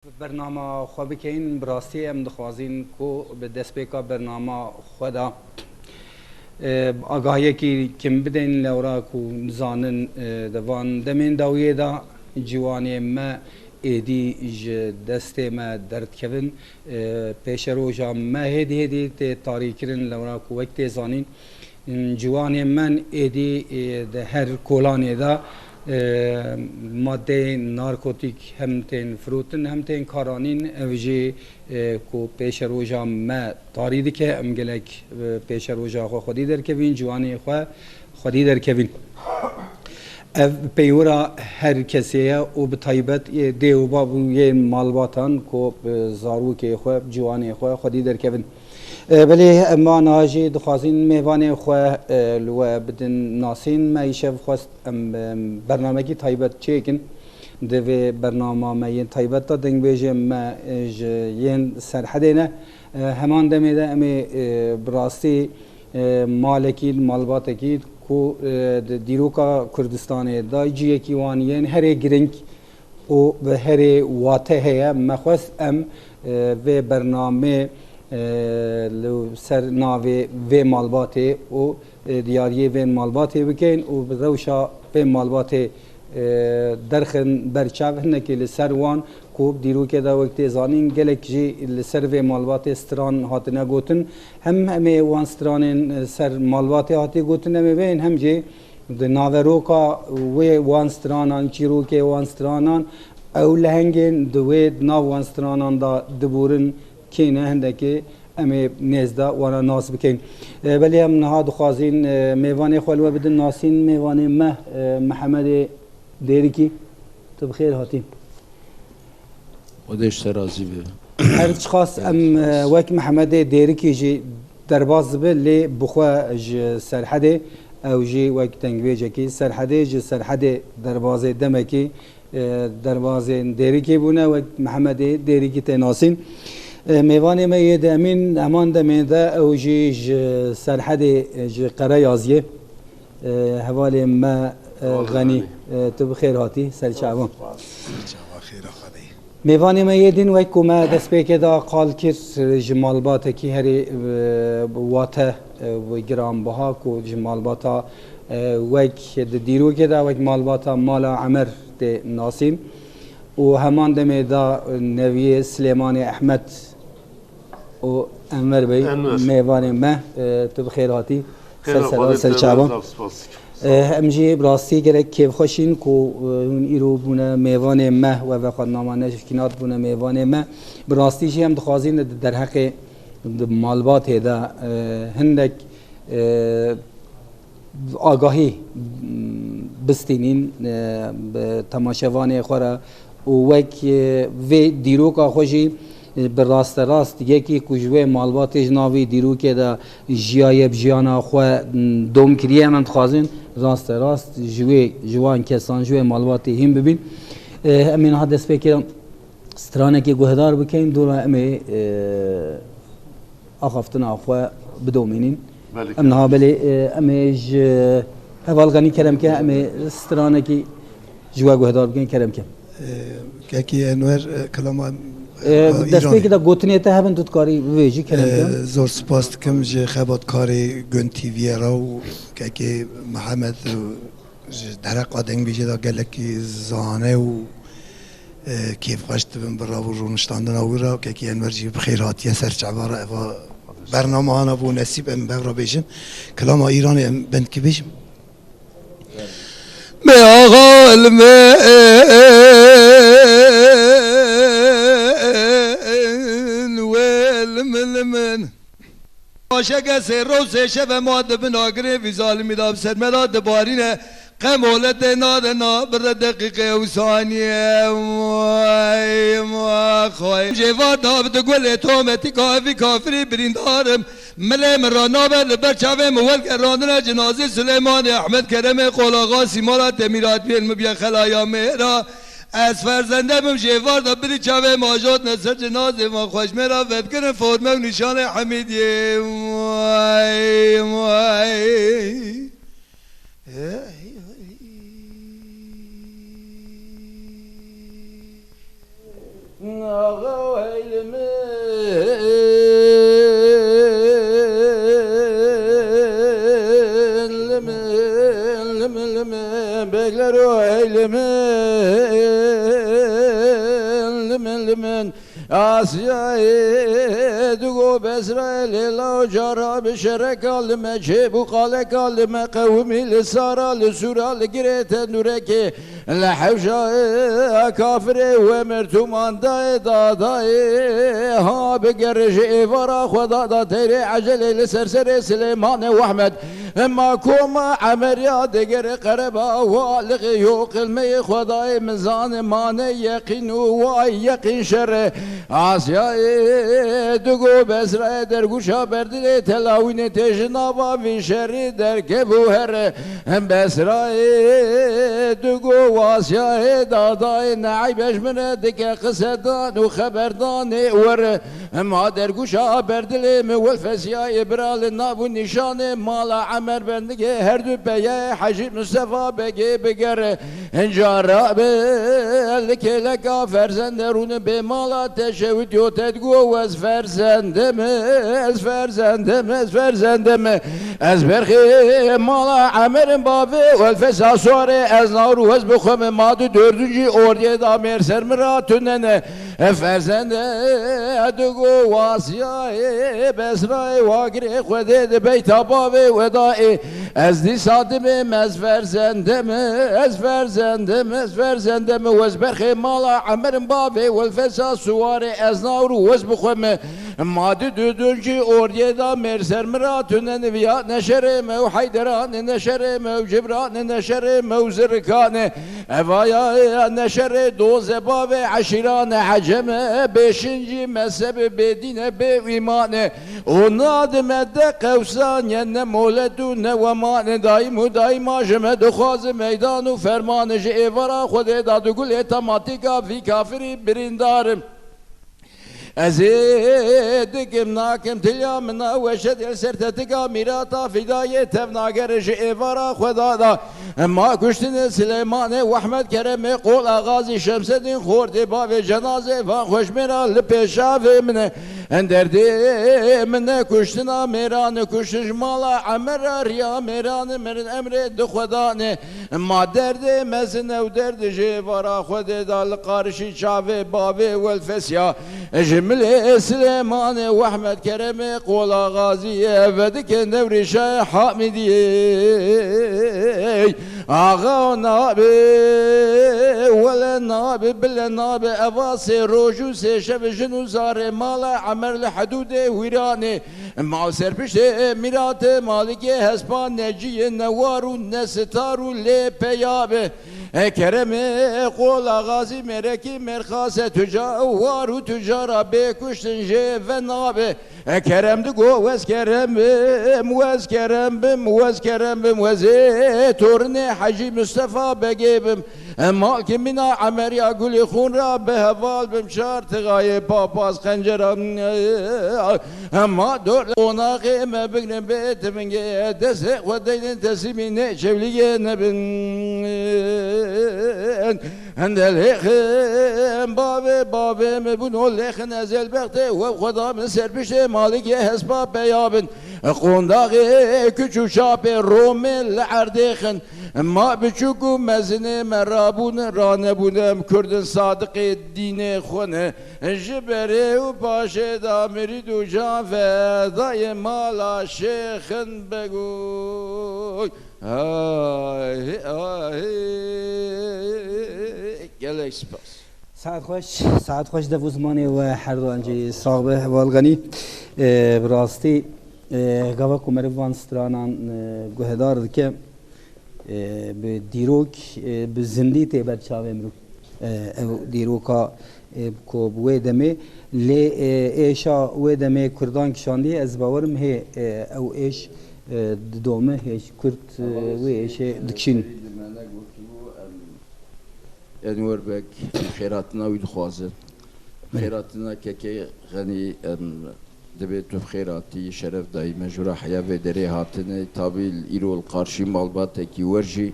برنامه خو بکین براستی ام دخوازین کو به دست پیکا برنامه خدا آگاهی کی کم بدین لورا کو زانن دوان دمین داویه دا جوانی ما ایدی ج دست ما درد کردن پیش روزا ما هدی تاریکرین لورا کو وقت زانین جوانی من ایدی هر کولانی دا ماده نارکوتیک هم تین فروتن هم تین کارانین اوجی کو پیش روزا ما تاریدی که امگلک پیش روزا خودی در کوین جوانی خودی در کوین پیورا هر کسیه و به طیبت دیو بابو یه مالباتان کو زارو که جوانی خودی در کوین ولی ما ناجی دخوازین میوان خو لو بدن ناسین معیشه خواست برنامه کی تایبت چیکن دوی برنامه ما تایبت تا دنگ بیجه ما ین سرحدینه همان دمیده امی براستی مالکی مالباتکی کو دیروکا کردستان دا جیه کی وانین هر گرنگ و به هر واته هیا مخواست ام و برنامه لو سر ناوی و مالباته و دیاری و مالباته بکن و بروشا و مالباته درخن برچاو هنکی لسر وان کوب دیرو که دا وقت زانین گلک جی لسر و مالباته استران هاتنه گوتن همه وان استران سر مالباته هاتی گوتن بین هم جی ناوروکا و وان استرانان چیروکه وان استرانان او لهنگین دوید ناو وان استرانان دا دبورن کینه هندکی امی نزدا وانا ناس بکن ولی هم نهاد خوازین میوان خلوه بدن ناسین میوان محمد دیرکی تو بخیر هاتیم ودش ترازی به هر خاص ام وک محمد دیرکی جی درباز به لی بخوا ج سرحده او جی وک تنگویجه کی سرحده ج سرحده دربازه دمکی دروازه دیرکی بونه و محمد دیرکی تناسین میوان ما یه دامین امان دمیده او جی سرحد قرای آزیه حوالی ما غنی تو بخیر هاتی سر چعبان میوان ما یه دین وی که ما دست پیک دا قال کر جمالبات کی هری واته و گرام بها کو جمالباتا وک دیرو که دا وک مالباتا مالا عمر ده ناسیم و همان دمیده نوی سلیمان احمد و انور بی میوان ما تو بخیر هاتی سر چعبان امجی براستی گرک کیف خوشین کو اون ایرو بونه میوان ما و وقت نامانه شکنات بونه میوان ما براستی جی هم دخوازین در حق مالبات دا هندک آگاهی بستینین تماشاوان خورا و وک و دیروکا خوشی براست راست یکی کجوه مالبات جناوی دیرو که دا جیایب جیانا خو دوم کریه من خوازین راست جوان کسان جوه مالبات هم ببین امین ها دست بکرم سترانه که گوهدار بکن دولا امی آخفتن آخوا بدومینین امنها بلی امیج اول غنی کرم که امی سترانه که جوه گوهدار بکن کرم که که انور کلام دست پیکی دا گوتنی تا هبن دوت کاری ویجی کنم زور سپاس کم جه خبات کاری گن تیوی راو که محمد درق آدنگ بیجه دا گلکی زانه و کیف خوشت بن برا و رونشتاندن آوی را که انور جی بخیراتی سر چعبارا افا برنامه هانا بو نصیب ام بغرا بیجن کلام ایران ام بند که بیجم می آقا علمه من عاشق سه روز شب ما دبناگره وی ظالمی داب سرمدا دبارینه قمولت نادنا بر دقیقه و ثانیه وای ما خوای جوار داب دگل تومتی کافی کافری بریندارم ملم را نابل برچاوه مول کراندن جنازه سلیمان احمد کرم قلاغا سیمارا تمیرات بیلم بیا خلایا مهرا از فرزنده بم جوار دا بری چاوه ماجات نصر جنازه ما خوش میرا ودگن فرمه و نشان حمیدیه وای وای ağa eylemin bekler o eylemin Asya'yı dugo bezreli la carabi şerek alime çebu kale kalime kavmi saralı suralı girete nureki la havşa kafire ve mertuman dayı ha begerji vara khoda da tere acele sersere Süleyman ve Ahmet اما كوما عمريا دقر قربا والغ يوقل مي خداي مزان ماني يقين واي يقين شر آسيا دقو بسرا درگوشا بردل تلاوين تجنابا في شر دركبو هر بسرا دقو واسيا داداي نعيبش من دك قصدان وخبردان ور ما درگوشا بردل مولفسيا إبرال نابو نشان مالا عمر بندگی هر دو بیه حجی مصطفى بگی بگر انجارا بلکلکا فرزندرون به مالا تشوید یو تدگو از فرزندم از برخی مالا عمرم بابه و الفسا سواره از نارو از بخوم مادو دردونجی اوریه دا مرسر مراتونن فرزنده دگو واسیای بسرای واگری خوده ده بیتا بابه و دای از دی سادمم از فرزندم و از برخی مالا عمرم بابه و الفسا سواره از نارو از بخوم مادو دردونجی اوریه دا مرسر مراتونن ویا نشرم و حیدران نشرم و جبران نشرم و زرکان اوایا نشر دوز باب عشیران عجم beşinci mezhebi bedine be imanı ona demede kevsan ne moledu ne vemane daima jeme dukhaz meydanı fermanı evara khode dadu gul etamatika fi kafiri birindarım Ezidim nakim tilyamına ve şedil sertetika mirata fidayet tevnager evara khudada ma kuştin Süleyman ve Ahmet Kerem kol ağazi Şemseddin khordi ba cenaze van hoşmeral peşave mine enderdi mine kuştina meran kuşuş mala amera riya meran merin emre de khudane ma derdi mezne derdi evara khudada qarşı çave babe vel fesya جمل سليمان واحمد كرم قول غازي فدك نوري شاي حامدي اغا نابي ولا نابي بلا نابي افاسي روجو سيشف جنو زار مالا عمر الحدود ويراني مع سربش ميرات مالكي هسبان نجي نوارو نستارو لي بيابه Kerem kol ağazı mereki merkase tüccar tüccara be kuştun ve nabe Kerem de go vez Kerem torne Hacı Mustafa begebim mal kimina Ameriya gülü khunra be heval bim şart gaye papaz kancaram ama dor ona qime bignem betimin dese ve deyin tesimine çevliye nebin Endelekhem babem bu nolekhin ezel bekte ve kudamın serpişte maliki hesbab beyabın Kondağı küçük şape romel ardekhin Ma biçuku mezine merabun ranebunem Kürdün sadık dine khone Jibere u paşe da meridu can fedayı mala şeyhin beguy Ay gelek spas ساعت خوش ده زمانی و هر دو انجی صاحب والغنی براستی گاوا کومروان سترانان گهدار که به دیروک به زندی تبر چاوه مرو دیروکا کو بوی دمه لی ایشا وی دمه کردان کشاندی از باورم هی او ایش دومه هیچ کرد وی ایش دکشین Enver Bek خیراتنا وید خوازن خیراتنا که غنی دبیت خیراتی شرف دایی مجرا حیا و دری هاتنه تابیل ایرول قارشی مالبات کی ورجی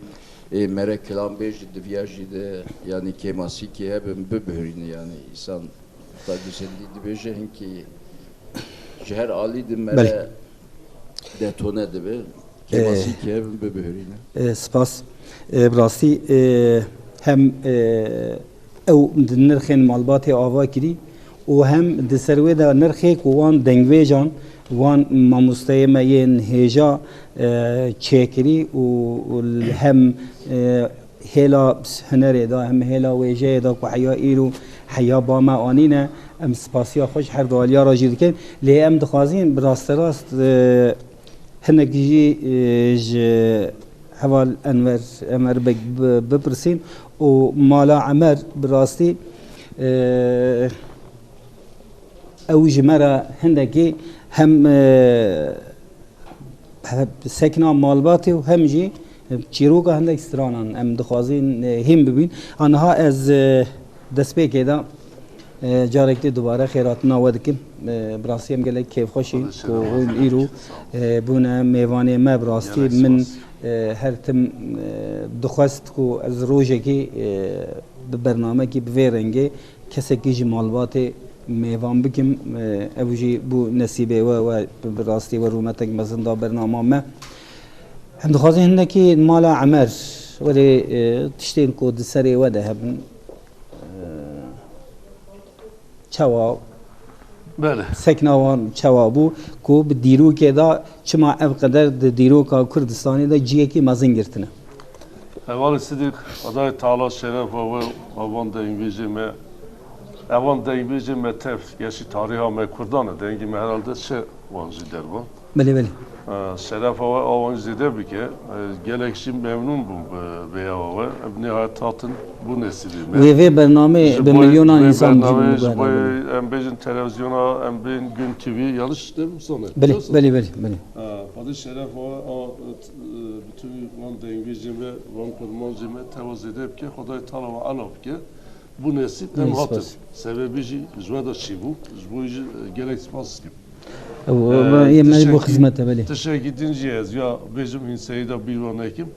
مرکلام بیج دویاجی de yani kemasi ki hep bebhürün yani insan Tadişen dibêje hinkî ji her alî di Belê. mere detone dibe kemasî kevin bibihîne. سپاس براستی هم او نرخین مالبات آوا کری و هم دسروی دا نرخی که وان دنگویجان وان ماموستای مین هیجا چکری و هم هلا هنری دا هم هلا ویجه دا که حیا ایرو حیا با ما آنینه ام سپاسیا خوش هر دوالیا را جید کن لی ام دخوازین براست راست هنگی حوال انور امر بپرسین و مالا عمر براستی او جمرا هندگی هم سکنا مالباتی و هم جی چیروکا هندک سترانان ام دخوازین هم ببین آنها از دست پیکی دا جارکتی دوباره خیراتنا ودکم براستی هم گله کیف خوشی و ایرو بونه میوانه ما براستی من هر تم دخواست کو از روزی که به برنامه کی به رنگه کسی که جمالبات میوان بکم اوجی بو نصیبه و براستی و رومتک مزنده برنامه ما هم دخوازی هنده که مالا عمر ولی تشتین کو دسری وده هم چوا بله سکناوان چوا بو کو به دیرو که دا چما اف قدر دیرو کا کردستانی دا جیه کی مزین گرتنه اول istedik aday Taala Şeref ve avan da İngilizce avan da İngilizce tef yaşı tariha me Kurdanı dengi me herhalde şey vanzı der bu. بله بله Şeref ve avan zide bir ke gerekçi memnun bu veya ve nihayet tatın bu nesili. ve برنامه به میلیونان انسان Bu embejin televizyona embejin gün TV yanlış değil mi sonra? بله بله بله بله Adı Şeref ve bütün van da İngilizce ve van kurmazcı ve tevazu edip ki Xuday Teala ve alap ki bu nesil hem hatır. Sebebi jüveda çibu, bu gerek spas gibi. يمني بو خدمته بله Teşekkür edeceğiz ya bizim inseyda bir van ekim.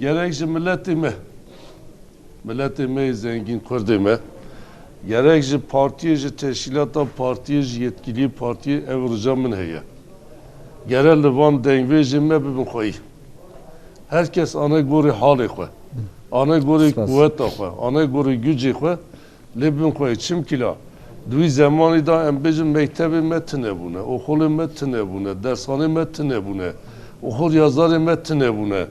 Gerekçe milletime zengin kurdime. Gerekçe partiye teşkilata partiye yetkili partiye evricamın heye. Gerel van dengvejime bibin koy. Herkes ana göre hali koy. Ana göre kuvvet koy. Ana göre gücü koy. Lebin koy çim kila. Duy zamanı da embejin mektebi metne bune, okulu metne bune, dershane metne bune, okul yazarı metne bune,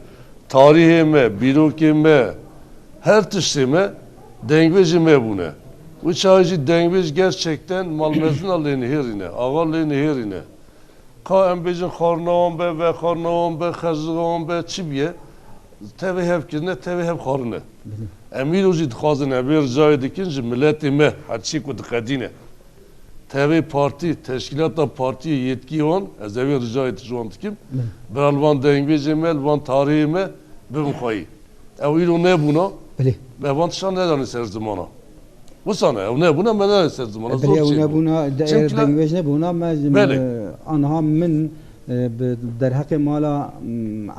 tarihime, bürokime, her tişime dengvejime bune. Bu çağcı dengvej gerçekten malmezin aleyhine herine, ağaleyhine herine. Ka embejin karnavan be ve karnavan be, khazıgan be, çibiye, tevi hep kirne, tevi hep karne. Emir ucu dikazine bir ricayı dikince milletime haçi ku dikadine. Tevi parti, teşkilatta partiye yetki olan, ez evi ricayı şu an dikim. Beralvan dengvejime, elvan tarihime, bimkayı. Evi ne buna? بله Ve van tışan ne dani ser zamana? Bu sana, ev ne buna, ben ne ser zamana? بله اونا بونا دنگویج نبونا ما بله. آنها من در حق مالا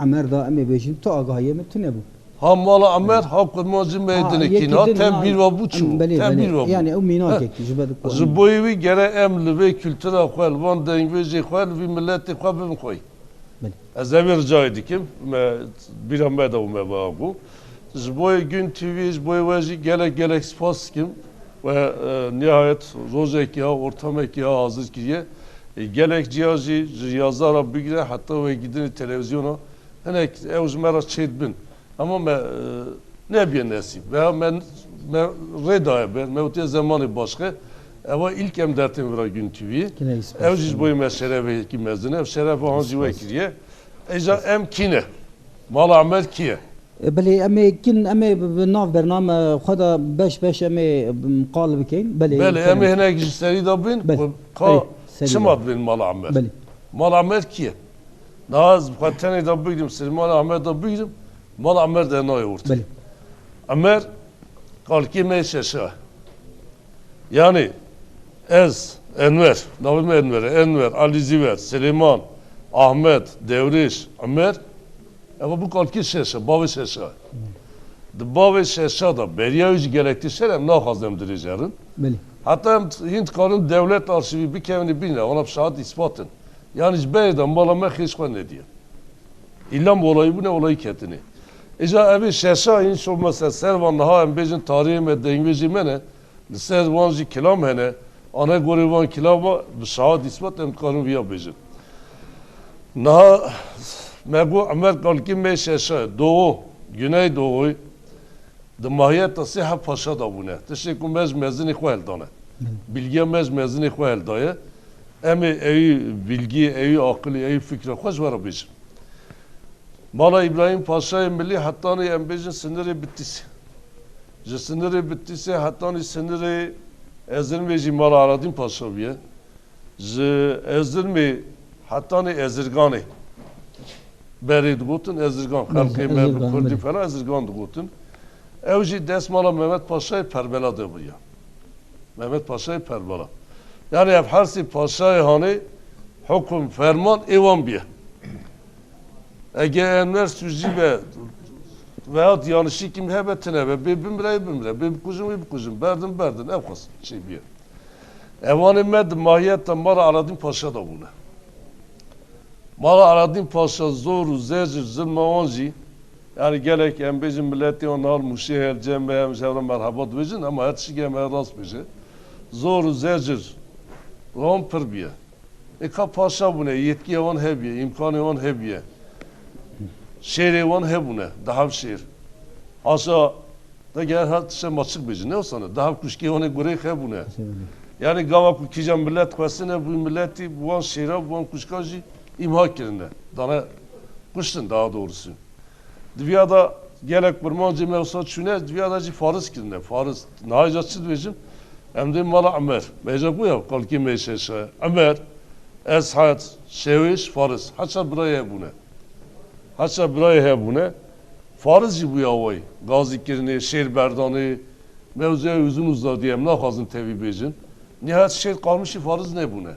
عمر دا امی بیشیم تو آگاهی من تو نبو Ha mala amer, ha kurmacı meydini kina, tembir ve buçu, tembir ve bu. yani o minak ekti jibadu ko Zboyevi gere emli ve kültüre koyal, van dengveci koyal, ve milleti koyal koy. Bale. Az evvel rica edikim, bir ameda u mevagu. Zboye gün TV, zboye veci gerek spas kim ve nihayet rozeki ha, ortameki ha hazır kiye. Gerek cihazı, yazara bigre hatta ve gidin televizyona. Hani evzmera çedbin. Ama ne bir nasip. Veya ben redaya ben mevtiye zamanı başka. Ama ilk em dertim vera gün TV'ye. Evciz boyu meşerefe ki mezdine. Ev şerefe hangi vekiliye. Eca em kine. Mala amel kiye. بله امی کن امی ناف برنامه خدا beş امی مقالب کن بله Beli em hene gizleri da bin. Beli. Ka Evet, çımad bin mala amel. بله Mala amel kiye. Naz katene da bildim. Senin mala amel da bildim. Mala amel de ne yoğurt. بله Ömer kalki meşeşe. Yani Enver, Navim Enver, Ali Ziver, Süleyman, Ahmet, Devriş, Ömer. Ama bu kalki şeşe, bavi şeşe. De bavi şeşe da beriya yüzü gerekti şeyler ne hazem direceğin. بله Hatta Hint kanun devlet arşivi bir kevini binle, ona şahit ispatın. Yani hiç beyden malama hiç ne diye. İllam olayı bu ne olayı ketini. İca evi şeşa inş olmasa servan ha embejin tarihi me dengveci mene servanji kilam hene ana gorivan kilama şahit ispat em kanun viya bejin. Naha megu Ömer kalkim me şeşa doğu güney doğu de mahiyet siha paşa da bu ne. Teşekkür mezini xwel dane. Bilgi mezini xwel daye. Emi evi bilgi, evi akıllı, evi fikri hoş var bejin. Mala İbrahim Paşa'yı milli hatta embejin sınırı bittisi. Sınırı bittisi hatta sınırı ezilmeci mala aradım Paşa biye. Ezilme hatta ezirgani. Beri dugutun ezirgan. Halkı mevcut kurdi falan ezirgan dugutun. Evci desmala Mehmet Paşa'yı perbela de bu ya. Mehmet Paşa'yı perbela. Yani efharsi Paşa'yı hani hüküm ferman evan biye. Eğer enver süzü veyahut yanlışı kim hebetine ve bir kuzum berdin evkas şey bir. Evan med mahiyette mara aradım paşa da buna. Mara aradım paşa zor zecir zilmavanji yani gerek embejin milleti onlar muşehel cembe hemşehre merhabat vecin ama her şey rast beje. Zor zecir rompır biye. Eka paşa buna yetki evan hebiye imkanı evan hebiye. Şehir evan hebune, daha şehir. Asa da gel her şey maçık beci ne olsa daha kuşki evanı göre hebune. Yani gava kukicam millet kvasine bu milleti bu an şehre bu an kuşkacı imha kirine. Dana kuştun daha doğrusu. Dünyada gerek burmancı mevsat şune dünyada farız kirine. Farız nahicatçı diyeceğim. Hem de mala Ömer. Mecak bu ya kalki meşeşe. Ömer ez hayat şeviş farız. Haça buraya bune. Hatta buraya hebune farizci bu yavay gazi kirni şehir berdanı mevzuya uzun uzla diyem ne kazın tevi bejin nihayet şehir kalmışı fariz ne bu ne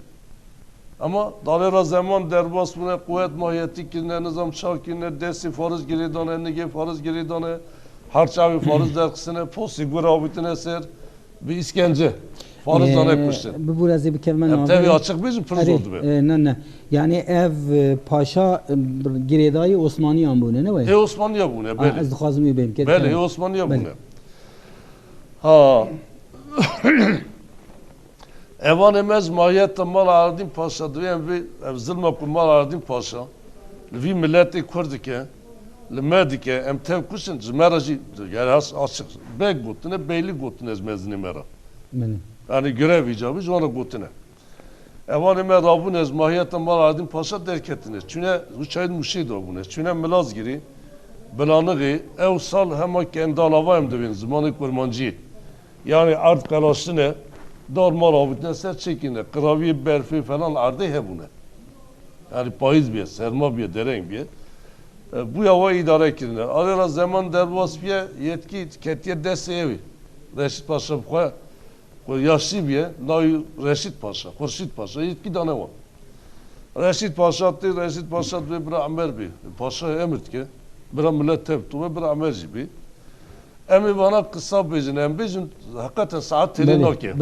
ama dalera zaman derbas buna kuvvet mahiyeti kirne nizam çağ kirne dersi fariz geri dane nege fariz geri dane harçavi fariz derkisine posigura abitine ser bir iskence fariz dane kuştu. Bu biraz bir kelime tabii açık bejin pırız oldu be. Ne. Yani ev paşa giredayı Osmaniye ambune ne var? Osmaniye bu ne? Beli. Az dixwazim bim. Beli Osmaniye bu ne? Ha. Evan emez mahiyette mal aradım paşa diyen bir zilma ku mal aradım paşa. Vi milleti Kurdike, limedike emtev kuşun zmeracı yani açık bek gutune beyli gutune ezmezini mera. Yani görev icabı ona gutune. Evan emez rabun ez mahiyette mal aradım paşa derketine. Çüne uçayın muşid o bune. Çüne milaz giri belanığı ev sal hemen kendi alavayım devin zamanı kurmancı. Yani art kalaştığına normal abitine ser çekine, kıraviye berfi falan ardı he buna. Yani payız bir, serma bir, dereng bir. Bu yava idare kirine. Arada zaman derbasfiye yetki ketiye desteği. Reşit Paşa bu yaşlı bir, nayu Reşit Paşa, Kurşit Paşa yetki tane var. Reşit Paşa ve bir Amer bir. Paşa emret ki, bir millet teptu ve bir Amerci bir. Emi bana kısa bezin, embejin hakikaten saat terin okey.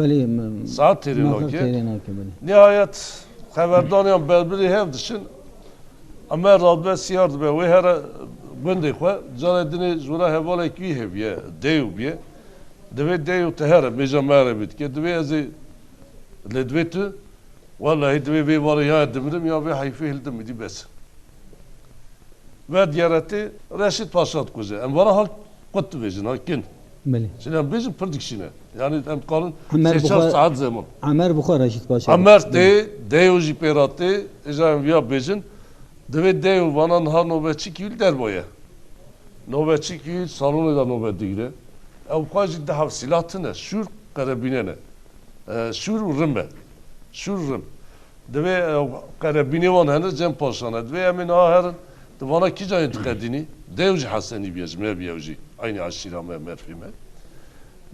Saat terin okey. Nihayet haberdanıyam berberi hev dışın Amer radbe siyardı be ve her gündey xwe caredini zura hevala ki heviye dev biye. Deve dev tehera mecamare bitke deve ezi ledvetu vallahi deve bir var ya demirim ya ve hayfi hildim idi bes. Ve diyareti Reşit Paşa'd kuze. Em bana hak قط بيجن هاكين بله شنو بيجن برودكشنه يعني ام قالن عمر 8 saat zaman عمر بخار رشید باشه عمر دیو جی پیراتی اجام ویا بيجن دو دیو وانان ها نوبتçi kül der boya nöbetçi kül salonu da nöbet digre ev kaji daha silahını şur karabinene şur rımbe şur rım dve karabine van hani cem paşana dve emin ahırın dvana ki cayın tıkadini devci haseni biyecme biyevci aynı aşirame merfime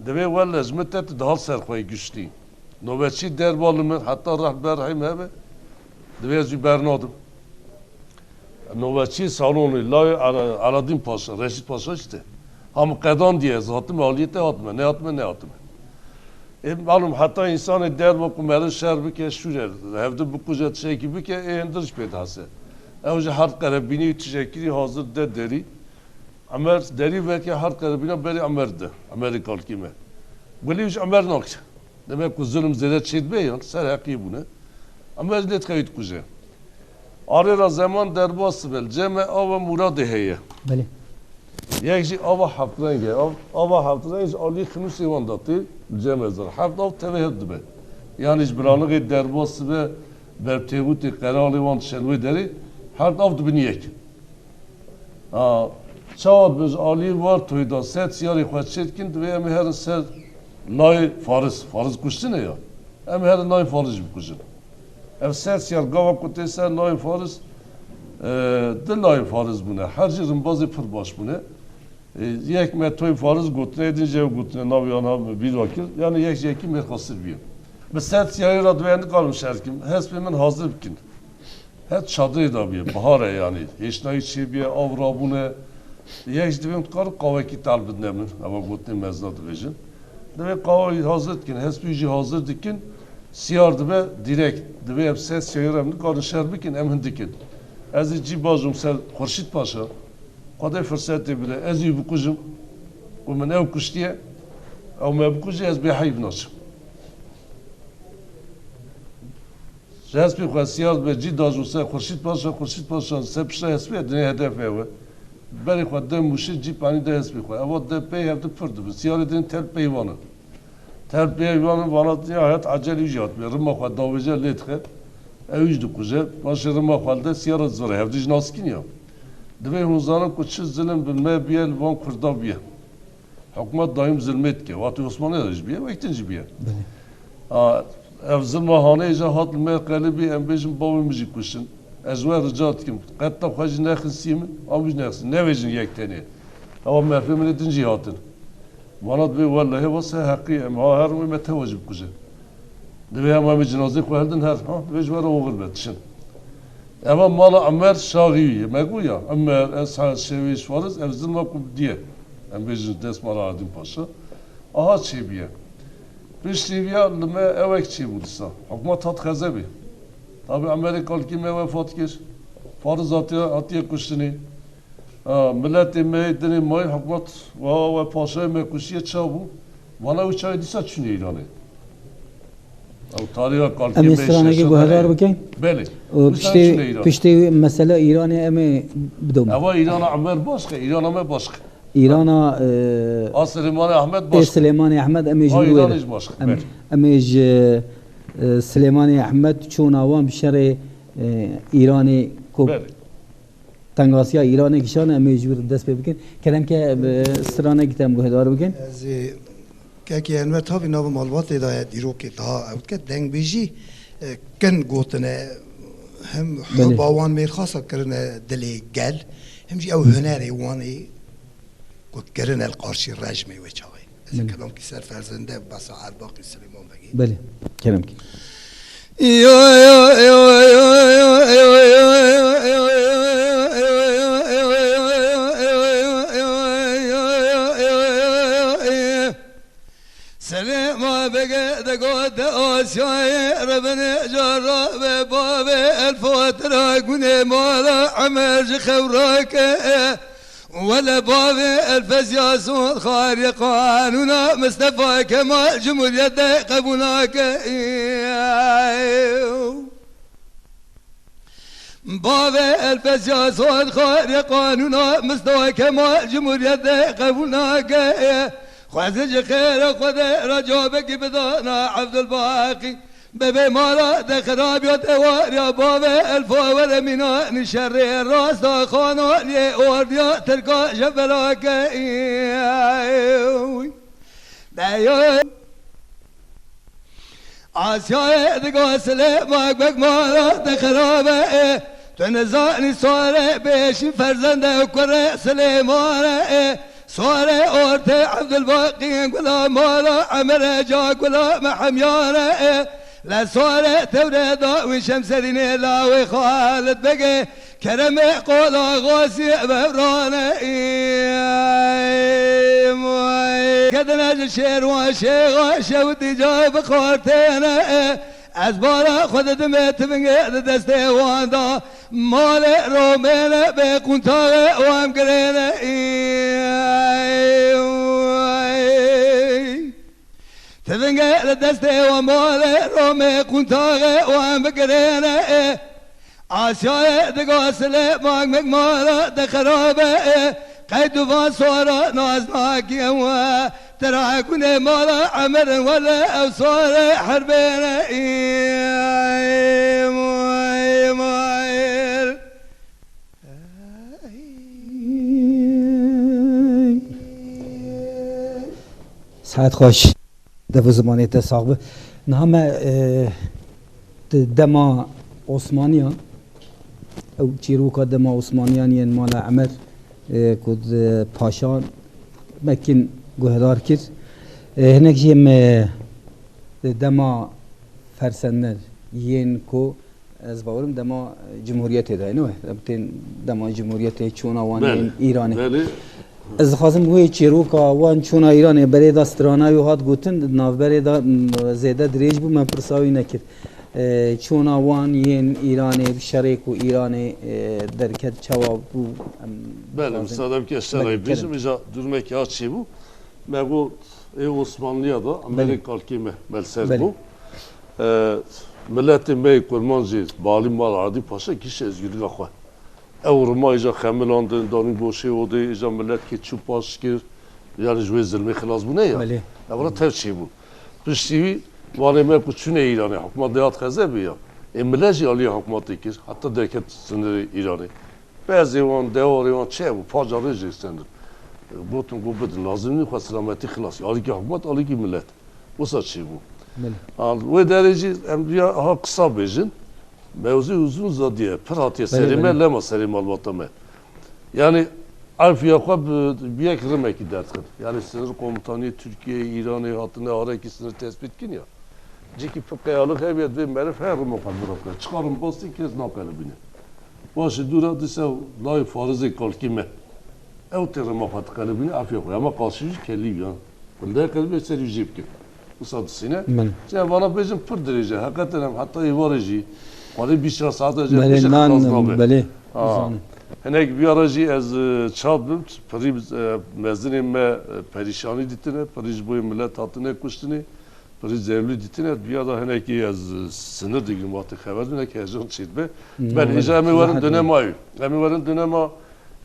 dve valla zmetet dal serkoy güçlü nöbetçi derbalımın hatta rahber rahim hebe dve zübernadım nöbetçi salonu la aradım paşa Reşit Paşa işte ham kadan diye zaten maliyete atma ne atma معلوم حتی انسان در با کمر شهر بکه شوره هفته بکوجت شکی بکه اندرش پیدا هسته اوج هر قربینی تشکیلی حاضر دری امر دری وکی هر قربینا بری امر ده امریکال کیمه ولیش امر نکت demek ki zulüm zede çetmeyen ser hakibune امر لت خیلی کجه آره را زمان در باس بل جمع آوا مراد هیه بله یک جی آوا هفت رنگه آوا هفت رنگ عالی خنوسی وان داتی جمع زر هفت آو توهد دبه یعنی جبرانه در باس به برتبوت قرالی وان شنوی داری هفت آو دبنی یک چاد بز عالی وار توی دا ست سیاری خواهد شد کن دوی امی هر سر نای فارز کشتنه یا امی هر نای فارز بکشن ev ses yer gava kutese nayın fariz de nayın fariz bune her yerin bazı pır baş bune yek metoy fariz gutne edince gutne naviyan ha bir vakit yani yek merhasır bir ve ses yer radvendi kalmış herkim hesbemen hazır bikin her çadır da bir bahara yani hiç ne içi bir avra bune yek devim kar kavaki talbid nemin ama gutne meznat vejin demek kavayı hazır dikin hesbici hazır dikin siyar dibe direkt dibe hep ses çeviremdi karışır bikin emin dikin. Ez cibazum sel Xurşit Paşa kadar fırsat bile ez bu kuzum و من ev kuştiye او ما بکوزی از به حیف ناچم جهاز بی خواستیار به جی داجوسه خورشید پاشا سپشه هسپی دنیا هدف اوه بری خواهد ده موشی جی پانی ده هسپی خواهد اما ده پی هفته پرده بی سیاری دین تل پیوانه تل پیوانه وانات نهایت عجلی جات بی رما خواهد داویجه لیتخه اویج دو کوزه باشه رما خواهد ده سیار زوره هفته جناسکین یا دوی هنزانه کچه ظلم bilmeye بیه لوان کردا بیه حکومت دایم ظلمت که وقتی عثمانی داشت بیه و اکتنجی بیه ev zilmahane ica hat me qalibi em bejim bavim bizi kuşun ezwe ricat kim qatta xwaj naxsim am biz naxsim nevejin yek tane ama mefhumun edinci hatın vanat be vallahi vasa haqqi em her mi metawajib kuje deve ama mi cenaze xwaldin her ha vejwara oğul betişin ama mala amer şagiye meguya amer eshal şeviş varız ev zilma kub diye em bejin desmala adim paşa aha çebiye Piştiviya lüme evekçi bulsa. Hükümet hat xezebi. Tabi Amerikalı kim vefat kir. Farz atiye kuştuni. Milleti meydini may hükümet ve paşayı me kuşiye çabu. Bana uçağı disa çünü İran'ı. Tarihe kalki ام استرانه که گوهدار بکن Beli. پشتی مسئله ایرانی ام بدوم Ama İran'a Amer başka, İran'a başka. ایرانا Süleyman Ahmet başka. سلیمان احمد امیج İran hiç başka. Beli. امیج سلیمان احمد چون آوام شر ایرانی کو Beli. تنگاسیا ایرانی کشان امیج ور دست پی بکن کلم که استرانه گیتم گوهدار بکن از که انور تابی نو معلومات داید دیرو که تا اوت که دنگ بیجی کن گوتنه هم بله. باوان میرخاصه کرنه دلی گل هم جی او هنری وانی قد کرنه القارشی رجمه و چاوی از بله. کلام کی سر فرزنده بس عرباقی سلیمان بگی بله کلم کی سلام بقى دقود آسيا ربنا جرب باب الفترة قني مالا عمر خوراك ولا باب الفزياسون خاري قانونا مصطفى كمال جمهورية قبوناك باب الفزياسون خاري قانونا مصطفى كمال جمهورية قبوناك خوازج خير خود رجابك بدانا عبد الباقي ببي مالا دخراب يا دوار يا بابا الفاول منا نشر الراس دا خانان يا اوريا تركا جبلاك دايو آسيا دقا سلامك بك مالا دخراب تنزاني صار بيش فرزند كره سليمان صار أورت عبد الباقي ولا مالا عمر جاك ولا محميانة لا صار توريدا وشمس ديني لا وخالد بقي Kereme kola gasi bevrane Kedene şerva şeğa şevdi cayb kartene از بارا خود دمت بنگه دسته واندا مال رومنه به کنتاق وام گرینه تبنگه دسته و مال رومه کنتاق وام گرینه آسیای دگاسله مانگ مگمالا دخرابه قید و سوارا نازناکی و ترى كنا مالا عمر ولا أوصال حربنا ساعت خوش دو زمانی تصاحب نام دما عثمانیان او چیروکا دما عثمانیان ین مال عمر کد پاشان مکن گهدار کرد هنک جیم دما فرسندر ین کو از باورم دما جمهوریت دای نه بتین دما جمهوریت چونا وان ایرانی از خواستم گوی چیروکا وان چونا ایرانی برای داسترانا و هات گوتن ناو برای دا زیاده دریج بو من پرساوی نکرد چونا وان ین ایرانی شریک و ایرانی درکت چواب بو Benim sadem ki eşlerayı bizim iza durmak ya çi bu. Megu Osmanlı'ya da Amerika kalkime melser bu. Milletin mey kurmancı balim mal adi paşa kişi özgürlüğü akwa. Evruma iza xemilandın danın boşu oldu iza millet ki çupas kir yani jüve zilmi xilas bu ne ya? Evra tevçi bu. Piştivi vali me kuçune İran'ı hükümet deyat xeze bi ya. Millet aliye hükümeti kir hatta derket sınırı İran'ı. Bazı van devori van çe bu pacarı jistendir. Botun gubet lazımını kwa selameti xilas. Ali ki hükümet ali ki millet. Bu saçı bu. Al ve derece emriya ha kısa bejin. Mevzu uzun zadiye. Peratiye serime lema serim albatame. Yani arf yakab bir ekreme ki dertkin. Yani sınır komutanı Türkiye, İran'ı hatını araki sınır tespit kin ya. Ciki fıkkayalık heviyet ve merif her mukaddiratlar. Çıkarın bastı kez nakalibine. Başı dura dise lay farizı kalkime. Ev terima fatı kalbini afiyet koy ama kalşıcı kelli ya. Bunda kalbi seri jip ki. Bu sadısına. Sen bana bizim pır derece hakikaten hatta ivarıcı. Vali bir şey sadece bir şey kalsın beli. Henek bir aracı az çabdım. Pari mezdine me perişani ditine. Pari boyu millet hatine kuştine. Pari zevli ditine. Bir ada henek az sınır digim vakti haber ne ki heyecan çitbe. Ben hicami varın dönem ayı. Emi varın dönem a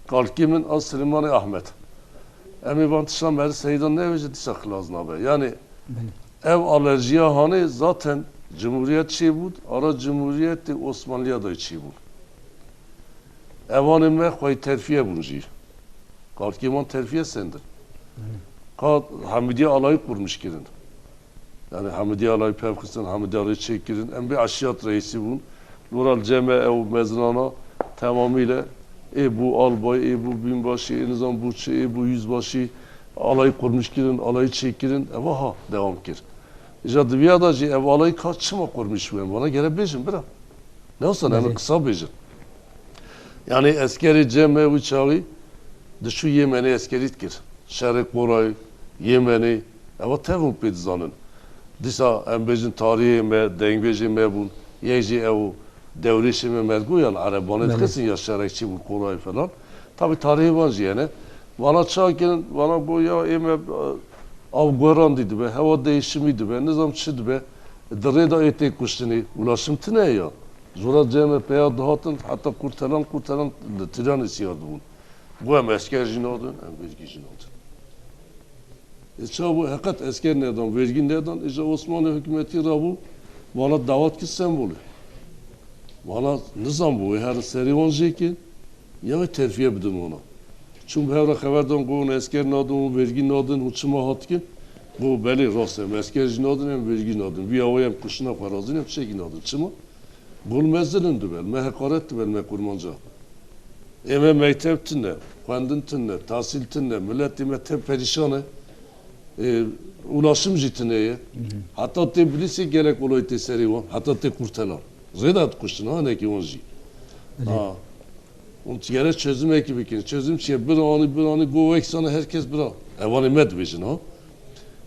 kalkimin az Süleyman Ahmet. Emi vantışan beri Seydan ne vece dişa khilazna be. Yani ev alerjiye hani zaten Cumhuriyet şey bu. Ara Cumhuriyet Osmanlı'ya da şey bu. Evanım ve koy terfiye bunci. Kalkiman terfiye sendir. Kad Hamidiye alayı kurmuş girin. Yani Hamidiye alayı pevkistan Hamidiye alayı çekirin. En bir aşiyat reisi bun. Nural Ceme ev mezrana tamamıyla bu albay, bu binbaşı, nizam buçu, bu yüzbaşı alayı kurmuş girin, alayı çekirin. Evaha devam kir. İşte dünyadacı ev alayı kaçıma kurmuş bu. Bana gele bejin bırak. Ne olsun yani kısa bejin. Yani askeri cemme uçağı dışu Yemen'e askerit kir. Şerik Boray, Yemen'i ama tevun pedzanın. Disa embejin tarihi me, dengveci me bun. Yeci ev devrişi me merguyal Arabanı kesin ya şerikçi bu Koray falan. Tabi tarihi var yani. Bana çağırken bana bu ya eme avgoran dedi be, hava değişimiydi be, nizam çidi be. Dırreda etek kuştini ulaşım tine ya. Zora cemme peya dağıtın hatta kurtaran tiran isiyordu bunu. Bu hem asker jinadın hem vergi jinadın. Bu hakikat asker neden, vergi neden? İşte Osmanlı hükümeti rabu bana davet ki sembolü. Bana nizam bu, her serivancı ki ya terfiye bidin ona. Çünkü her haberden bu asker neden, vergi neden, uçma hatkin. Bu belli rasem asker jinadın hem vergi neden. Bir havaya hem kuşuna parazın hem şey neden. Çıma? Bul mezzelindü bel, me hakaretti bel me kurmanca. Eme mektep tine, kendin tine, tahsil tine, millet eme te perişane, ulaşım jitineye, hatta te bilisi gerek olayı te serivan, hatta te kurtalan. Zedat kuştun ha ne ki onji. Onun yere çözüm ekibi ki çözüm şey bir anı govek sana herkes bira. Evani med bejin ha.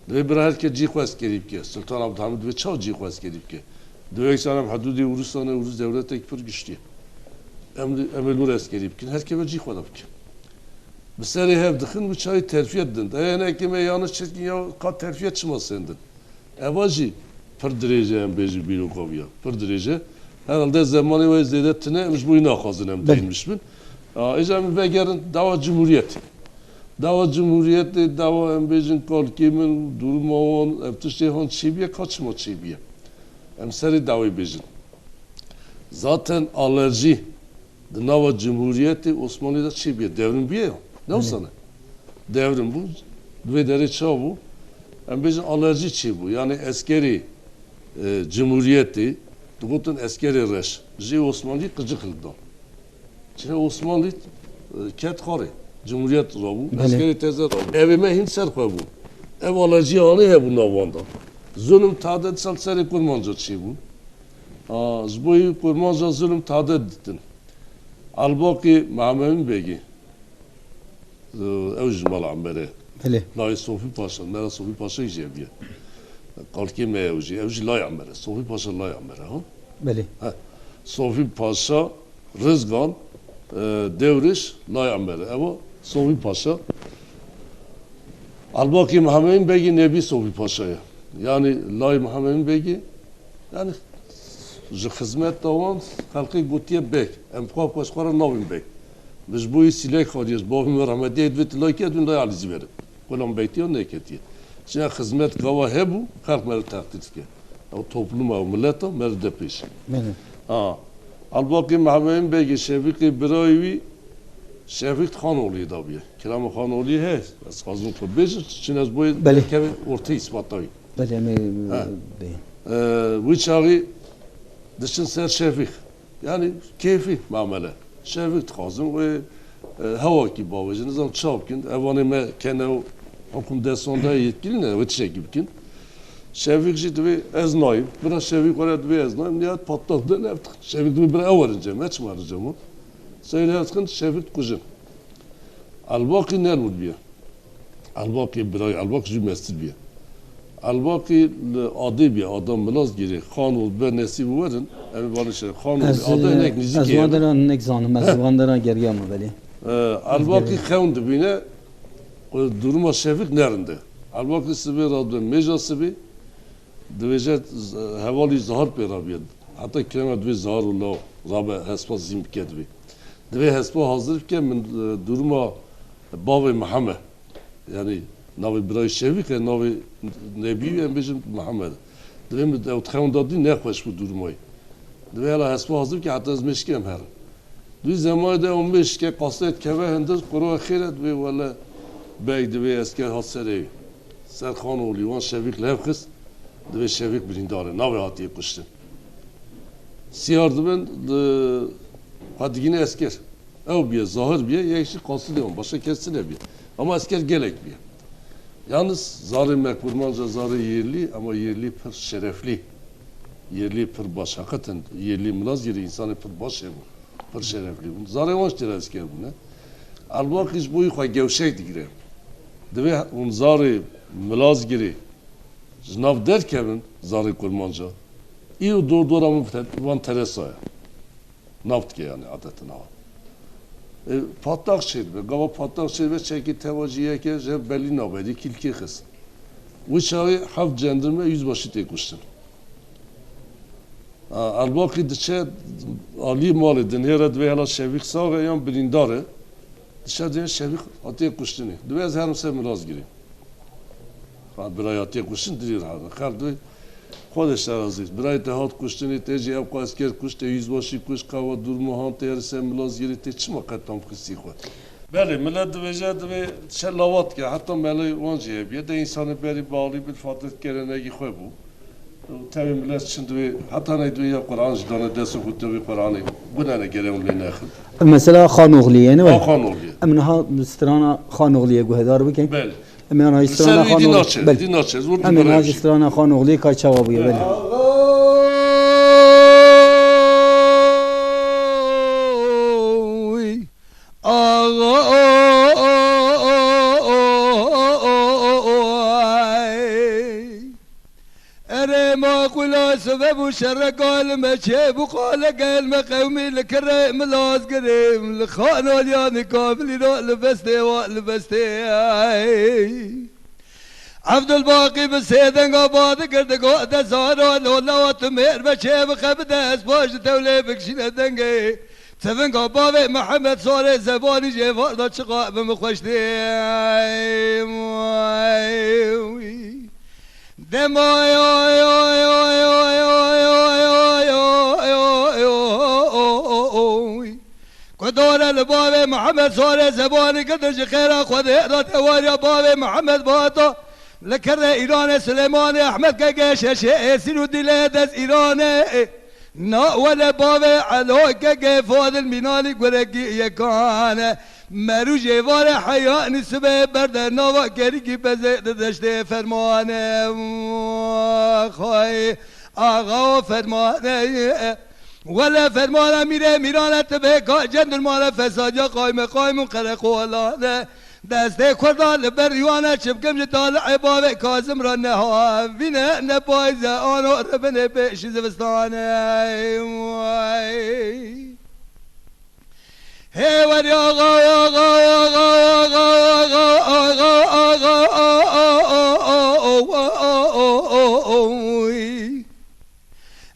Ve bira herkes cihaz gelip ki Sultan Abdülhamid ve çav cihaz gelip ki. Dövek sana hududi Urustan'a Urus devlet ekber güçlü. Emel Ures gelip ki herkes cihaz alıp ki. Biseri hev dıkın bu çayı terfi edin. Dayan ekime yanlış çetkin ya kat terfi etçimasındın. Evacı pır derece hem bezi bir okovya. Pır derece. Herhalde zamanı ve zeydetine emiş bu yine akazın hem değilmiş mi? Ecemi begerin dava cumhuriyet. Dava cumhuriyeti, dava embejin kalkimin, durumu on, evtiştehon çibiye, kaçma çibiye. Emseri davi bejin. Zaten alerji, dava cumhuriyeti Osmanlı'da çibiye, devrim biye. Ne o sana? Devrim bu, ve dere çağı bu. Embejin alerji çibu, yani askeri cumhuriyeti, Dugutun askeri reş, ji Osmanlı kıcı kıldı. Çünkü Osmanlı ket xari, Cumhuriyet rabu, askeri teze rabu. Evime hin ser xwe bu. Ev alerji anı he bu navanda. Zulüm tadet sal seri kurmanca çi bu. Zboyu kurmanca zulüm tadet ditin. Albaki Mehmet Begi, ev jmal ambere. بله Lay Sofi Paşa, mera Sofi Paşa ijebiye. Kalki mevci, evci lay ambere, Sofi Paşa lay ambere ha. بله Sofi Paşa, Rızgan, Devriş, lay ambere. Evo Sofi Paşa. Albaki Muhammed Begi Nebi Sofi Paşa'ya. Yani lay Muhammed Begi, yani hizmet davan halkı gutiye bek. Emkwa paşkara navim bek. Biz bu silek hadiyes, babim rahmeti edvet lay kedun lay alizi verim. Kolam beytiyon ne ketiye. Şimdi hizmet gava hebu, halk mer takdir ki. O topluma, o millete mer depiş. بله Albaki Muhammed Begi Şefik Birayevi Şefik Xanoğlu'yu da bir. Kiram Xanoğlu'yu he. Az kazın kubbeş. Şimdi az boyu Beli. orta ispatlayı. بله Bu çağı dışın ser Şefik. Yani keyfi muamele. Şefik kazın ve hava ki babacı. Nizam çapkin. Evani me kene hukum desonda yetkili ne? Ve çiçek gibi. Şevik jit ve eznayım. Biraz Şevik var ve eznayım. Nihayet patladı ne yaptık? Şevik de bir ev arayacağım. Hiç mi arayacağım o? Söyleyerken Şevik kuzun. Albaki ne oldu biye? Albaki bir ay, albaki cümlesi biye. Albaki adı biye, adam mılaz giri. Kanul ben nesibi verin. Evi bana şey, kanul adı enek nizik از yiyelim. واندران نگزانم از واندران گریه مو بله Albaki xevndi bine duruma Şevik nerede? Albaki sibi radyo meja sibi Dvejet havali zahar perabiyed. Hatta kelime dve zahar ula rabe hespa zim kedvi. Dve hespa hazır ki min duruma bavi Muhammed. Yani navi biray Şevik navi Nebi ve bizim Muhammed. Dve mi de utkhan dadi ne xoş bu durmayı. Dve hala hespa hazır ki hatta zmeşkem her. Dve zamanı da 15 ke qasdet keve hendiz qura khiret ve valla bey dve eski hasere. Serkan oluyor Şevik levkis. Dve Şevik birindare, nave hatiye kuştun. Siyardı ben, hadi yine esker. Ev biye, zahır biye, yekşi kalsı diyorum, başka kessin biye. Ama esker gelek biye. Yalnız zarı mekburmanca zarı yerli ama yerli pır şerefli. Yerli pır baş, hakikaten yerli mılaz yeri insanı pır baş ev. Pır şerefli. Zarı vançtır esker bu ne? Albak hiç bu yukarı gevşek digire. Dve un zarı mılaz giri. Znav derken zarı kurmanca. İyi doğru van Teresa'ya. Naft ki yani adetine var. Patlak şeydi be. Gava patlak şeydi ve çeki tevaciye ki belli nabedi kilki kız. Bu çağı haf cendirme yüzbaşı tek kuştun. Albaki dışa Ali malı dinheret ve hala Şevik sağ ve yan bilindarı. Dışa diye Şevik atiye kuştunu. Dve az her mse miraz gireyim. برای آتی کشتن دیر هست. خالد خودش راضیست. برای اتحاد کشتنی تیجی اب قاسکر کشته yüzbaşı کش قوا دور مهان تیرسه ملازگیری تی چی مقدم تام خسی خود. بله ملت وجد و شلاوات که حتی ملی وانجیه بیه ده انسان بری بالی bir fatih gelenegi خوب بود. Tabii millet şimdi hatta ne diyor Kur'an jidane desu kutubi Kur'an'ı bu ne gereğini ne akıl. مثلا خانوغلیه نه Akan oluyor. امنها استرانا خانوغلیه گوهدار بکن Bel. امنها استرانا Sen خانوغ dinarçı, بله dinarçı. Vurdu امنها böyle. استرانا خانوغلیه کار چوابیه بله سبب شر قال ما شاب وقال قال ما قومي لكرم ملاز قريم لخان وليان كامل لبستي ولبستي عبد الباقي بسيدن قباد قرد قاد زارو لولا وتمير بشيب خبد اسباش تولي بكشين دنگي تفن قباب محمد صالح زباني جيفار دا شقاء بمخوش دي دماي قدور الباب محمد صالح زباني قدر خير خذ اقرا تواري باب محمد باطا لكر ايران سليمان احمد كجيش سيرو دلادس ايران نا ولا باب علو كجي فاض المينالي ورقي يكان مرو جوار حياء نسبه برد نوا كريكي بزيد دشت فرمان خاي آغا فرمان ولا فرمان میره میرانه تبه جند المال فساد قایم قرق ولا دسته کردال بریوانه چبکم جدال عباب کازم را نها وینه نبایز آنو ربنه پیش زوستانه هی وری آقا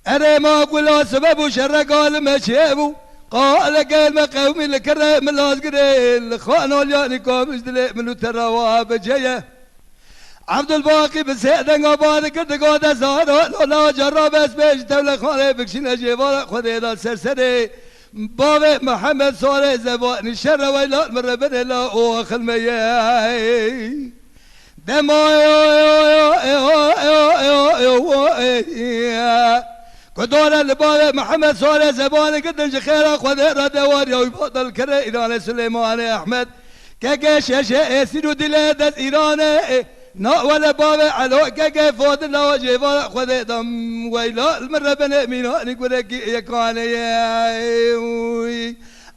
اره ما قولا سبب شر قال ما شابو قال قال ما قومي لكره من لازقري خانوا الياني كامش دلي منو ترواب جيه عبد الباقي بسيدن قباد قد قاد زارو لا جرب اس بيش دولة خانه بكشين جيوال خده دال سرسري باب محمد صالح زبان شر ويلا من ربنا لا اوخل ميه دماء كدور الباب محمد صالح زبان قدر خير خذ رد واري ويبطل كره ايران سليمان احمد كجيش سيرو دلادس ايران نا ولا باب علو كجي فوت لا جيفا خذ دم ويلا المره بن مينان يقول يكان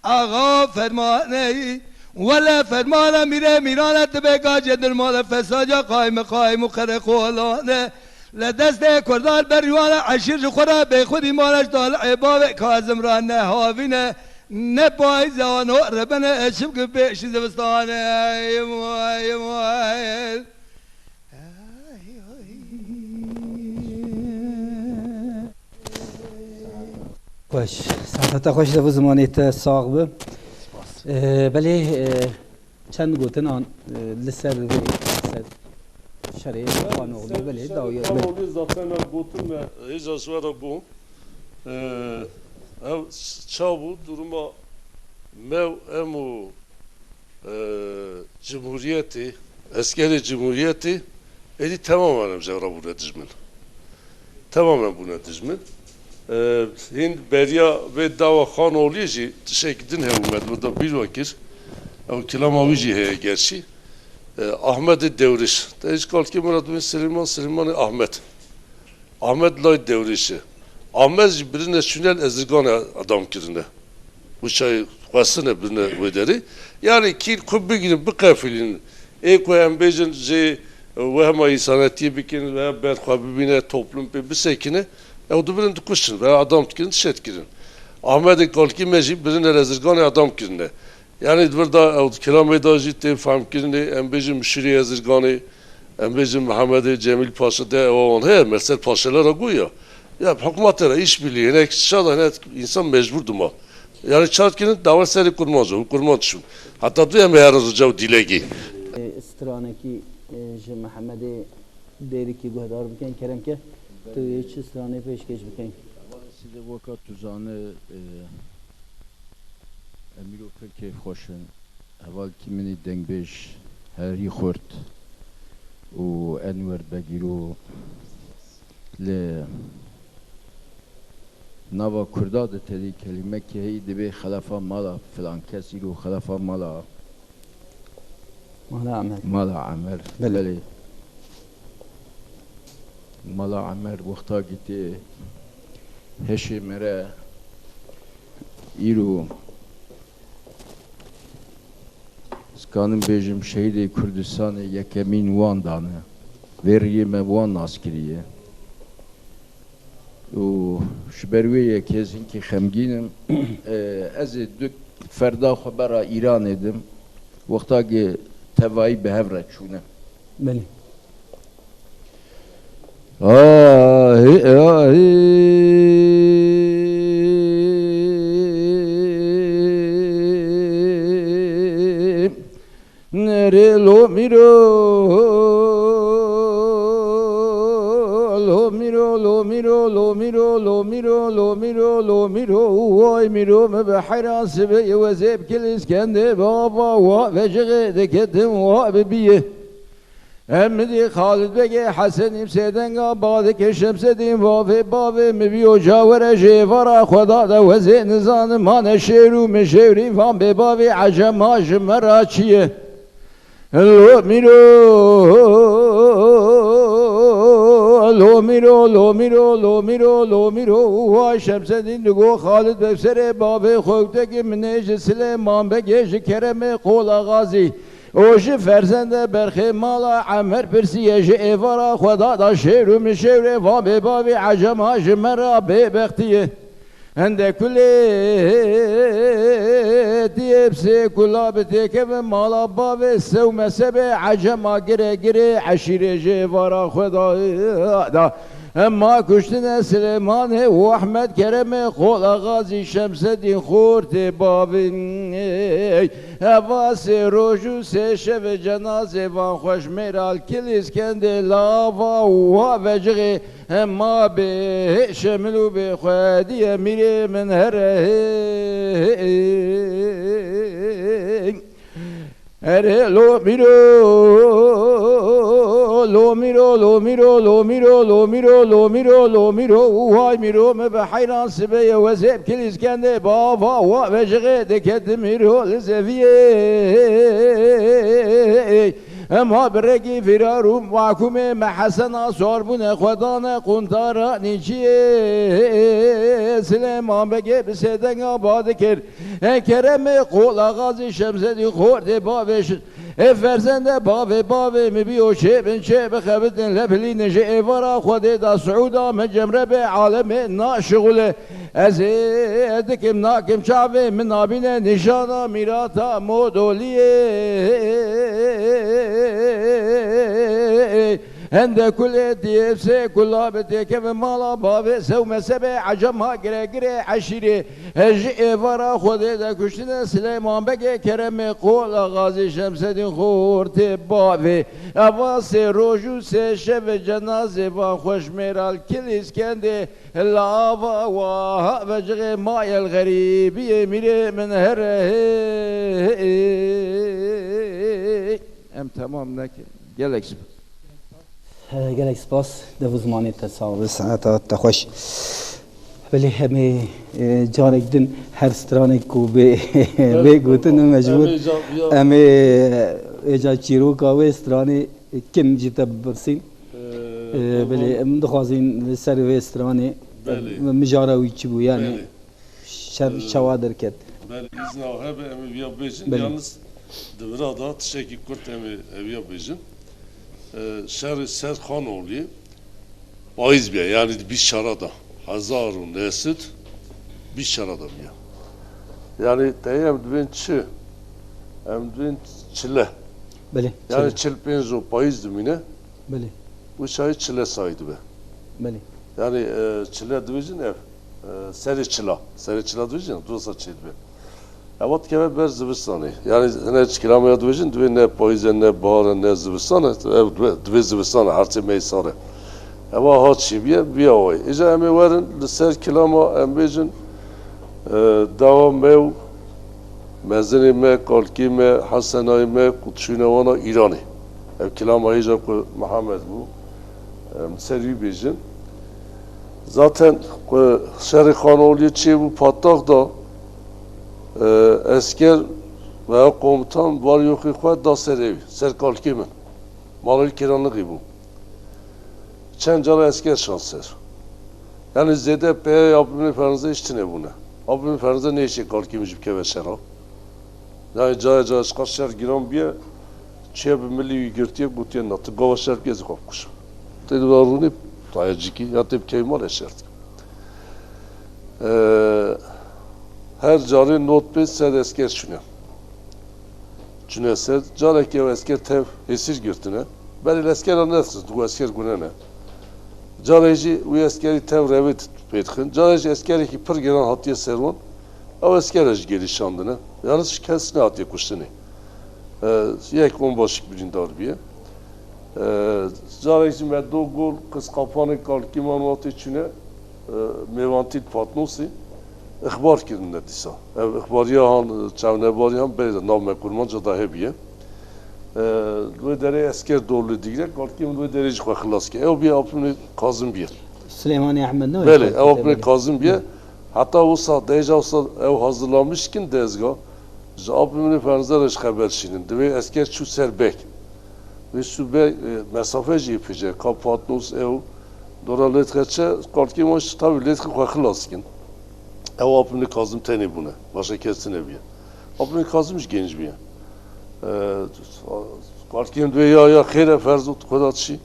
اغا فرماني ولا فرمان ميران تبقى جد المال فساد قايم وخرق ولا لدست کردال بریوان عشیر خورا به خودی مالش دال عباب کازم را نهاوینه نبای زانو ربنا اشب که بیش زبستانه خوش ساعت خوش دو زمانیت ساق به بله چند گوتن آن لسر شرعی قانونی بله داویه قانونی zaten gotun hiç asvara bu ev çabu duruma mev emu cumhuriyeti askeri cumhuriyeti edi tamamen jevra bu nedizmin tamamen bu nedizmin Hind beriya ve dava khan oluyor teşekküdün hükümet bu da bir vakit o kilamavici heye gerçi Ahmet Devriş. Hiç kalki Murat bin Süleyman Ahmet. Ahmet Lay Devriş'i. Ahmet birine şünel ezirgane adam kirine. Bu şey vasıne birine vederi. Yani ki kubbi gibi bir kafilin koyan bejin ve hem insanetiye bikin ve berkhabibine toplum bir sekine o da birine kuşun ve adam kirin şetkirin. Ahmet kalki meci birine ezirgane adam kirine. Yani burada kilometre ciddi famkirni embejim Müşiri Ezirgani, embejim Muhammed Cemil Paşa de o he mesela paşalara guya. Ya hükümetlere işbirliği ne şada ne insan mecbur duma. Yani çarkinin davet seri kurmaz o kurmaz şu. Hatta duyam yarın rıcav dilegi. استرانکی محمد دیری کی گهدار بکن کرم که تو hiç استرانه پیشکش بکن. Size vakat tuzanı Emiro Kırkey خوشن اول kimini dengbeş her yıkort o Enver Begiro le nava kurda da tedi kelime ki heydi be halafa mala falan kesiru halafa mala mala amer beli mala amer vakta gitti heşi mere iru Skanım bejim şehidi Kürdistan'ı yekemin Van danı. Veriyeme Van askeriye. و شبروی کسی که خمگینم از دو فردا خبر ایران edem وقتا که توایی به هفره چونه بله آهی آهی نره لو میرو لو میرو لو میرو لو میرو لو میرو لو میرو لو میرو وای میرو به حیران سبی و زیب کل اسکنده بابا و وجغه دکتم و ببیه امدی خالد بگه حسنیم سیدنگا باده که شمسدیم وافه بابه مبیو جاور جیوارا خدا دا وزه نزان مان شیرو مشیری فان به بابه عجم هاش مرا چیه لو میرو لو میرو لو میرو لو میرو لو میرو وای شمسدین دگو خالد بفسر بابه خوکتگی منیج سلیمان بگه کرم قول غازی اوش فرزند برخی مالا عمر پرسیه جه ایوارا خدا دا شیر و مشیر و به بابی عجم هاش مرا به بختیه هنده کلی دیبسی کلا بتیکه و مالا بابی سو مسبه عجم ها گره گره عشیره جه ایوارا خدا دا اما کشتن سلیمان و احمد کرم قول غازی شمسدین خورد بابین هواس روجو سه شب جنازه وان خوش میرال کل اسکنده لاوا و وجغی اما به شملو به خودی میره من هره هره لو میرو لو میرو لو میرو لو میرو لو میرو لو میرو لو میرو وای میرو به حیران سبه و زیب کل اسکنده بابا و وجغه دکت میرو لزویه اما برگی فرارو محکوم محسنا صاربون خدانه قنطارا نیچیه سلیمان بگه بسیدن آباد کر کرم قول آغازی شمزدی خورد بابش فرزنده بابه مبیو چه بن چه بخبتن لبلی نجه ایوارا خوده دا سعودا من جمره به عالم ناشغله از ادکم ناکم چاوه من نابینه نشانا میراتا مودولیه هنده کل دیفسه کلا بتیکه و مالا بابه سو مسبه عجم ها گره گره عشیره هج ایوارا خوده دا کشتن سلیمان بگه کرم قول غازی شمسدین خورد بابه اواس روجو سه شب جنازه وان خوش میرال کل اسکنده لاوا و وجغ مای الغریبی میره من هره ام تمام نکه گلک گلک سپاس دو زمانی تصاوب ساعت تخوش ولی همه جانک دن هر سترانک کو به گوتن مجبور همه اجا چیرو کاوه سترانی کم جیتا برسین ولی ام دخوازین سر و سترانی مجاره وی چی بو یعنی شوادر کد بله izin al hebe emi via bejin yalnız devrada teşekkür kurt emi via bejin ser khan oluyor baiz bir yani bir şarada hazarun nesit bir şarada bir yani teyem dven çi em dven çile بله yani çilpenzo baiz dumine بله bu şey çile saydı be بله yani çile dvejin ev seri çila dvejin dosa çilbe evet keve ber zibistanı yani ne çıkıramaya dvejin dve ne payzen ne bahar ne zibistanı dve zibistanı harçı meysare ama hat şibiye bir ay ica emi verin ser kilama embejin devam mev mezini me kalki me hasenay me kutşunevana İran'ı ev kilama ica ku Muhammed bu seri bejin zaten şerri kanoliye çi bu patak da esker veya komutan var yok ikvat da serevi ser kalki min malır kiranlığı bu çencara esker şanser yani ZDP abimle ferinze iştine buna abimle ferinze ne işe kalki micib keve şera yani caya çıkar şer giran bir çiğ bir milli yürtüye gutiyen natı gava şer gezi kopkuş dedi varuni tayaciki ya tep keymal eşert her cari not bir ser esker şunu. Çünkü ser cari ki o esker tev esir girtine. Ben esker anlarsın bu esker günene. Carici bu eskeri tev revit petkin. Carici eskeri ki pır gelen hatiye servan. O eskeri gelişandığını. Yalnız kendisine hatiye kuştunu. Yek onbaşık bir cindar bir. Carici meddo gol kız kapanı kalkiman vatı içine mevantil patnosi. İxbar kirin nedisa. Ev ixbariya han çavnebariya han beyde nav mekurmanca da hebiye. Ve dere esker doğru digre kalkim ve dereci xaxilas ki. Ev bir apını kazım bir. Süleymani Ahmed ne? Beli, ev apını kazım bir. Hatta o saat deja olsa ev hazırlanmışkin dezgah. Apını fernzarış haber şinin. Ve esker şu serbek. Ve şu be mesafeci ipice. Kapatnos ev. Dora letkeçe kalkim o tabi letke xaxilas kin. Ev apını kazım teni buna. Başka kesine bir. Apını kazmış genç bir. Kalkim dve ya khire ferzut kodatçı.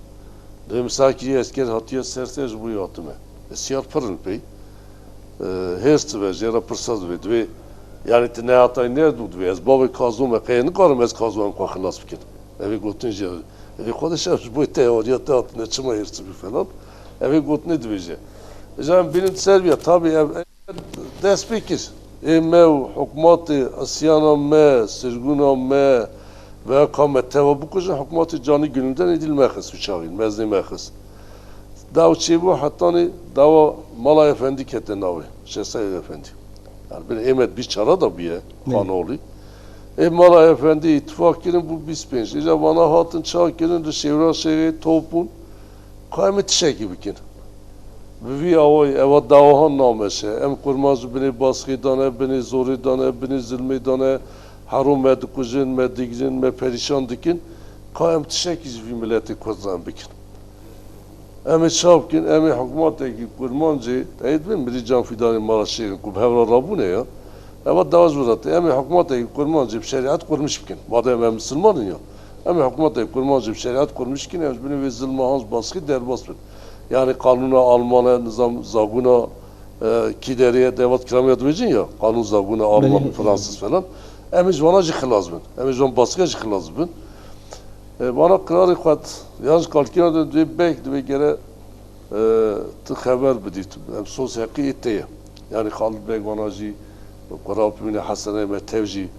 Dem saki esker hatiye sersej bu yatıme. Siyar pırın pey. Herst ve jera pırsaz ve dve yani ne hatay ne dud ve ez baba kazum ve kayını karım ez kazum ko xlas bikin. Evi gotunca evi kodaşa bu teoriya tat ne çıma herst bir falan. Evi got ne dvece. Jan benim Serbiya tabi ev despikir. Emev hükümetı Asyana me, Sırguna me ve kamet teva bu kuşun hükümeti canı gününden edilmekhiz uçağın, mezlemekhiz. Dav çebu hatta ni dava Mala Efendi keten navi, Şehzade Efendi. Yani bir emet bir çara da bir kanoli. Mala Efendi ittifak kirin bu bispenç. İca bana hatın çağ kirin de şevra şevi topun kaymet şey gibi kin. Ve avay eva davahan nameşe. Em kurmaz beni baskı dane, beni zori dane, beni zulmi dane, harum medikujin, medigzin, me perişan dikin. Kayem tişekiz bir milleti kozan bikin. Emi çapkin, emi hükümeteki kurmancı, teyit bin biri can fidanı maraşeyin, kub hevra rabu ne ya? Eva davaz buratı, emi hükümeteki kurmancı bir şeriat kurmuş bikin. Madem em Müslümanın ya. Emi hükümeteki kurmancı bir şeriat kurmuş bikin, em beni ve zulma hans baskı derbas bin. Yani kanuna Almanya nizam zaguna kideriye devat kiramiyat vecin ya kanun zaguna Alman Fransız falan emiz bana jixilaz bin emiz bana baskı jixilaz bin bana kararı kat yalnız kalkina da bir bek de gere tı haber bidit em sos hakiyete yani Halid Bey bana ji karar bimine hasene me tevji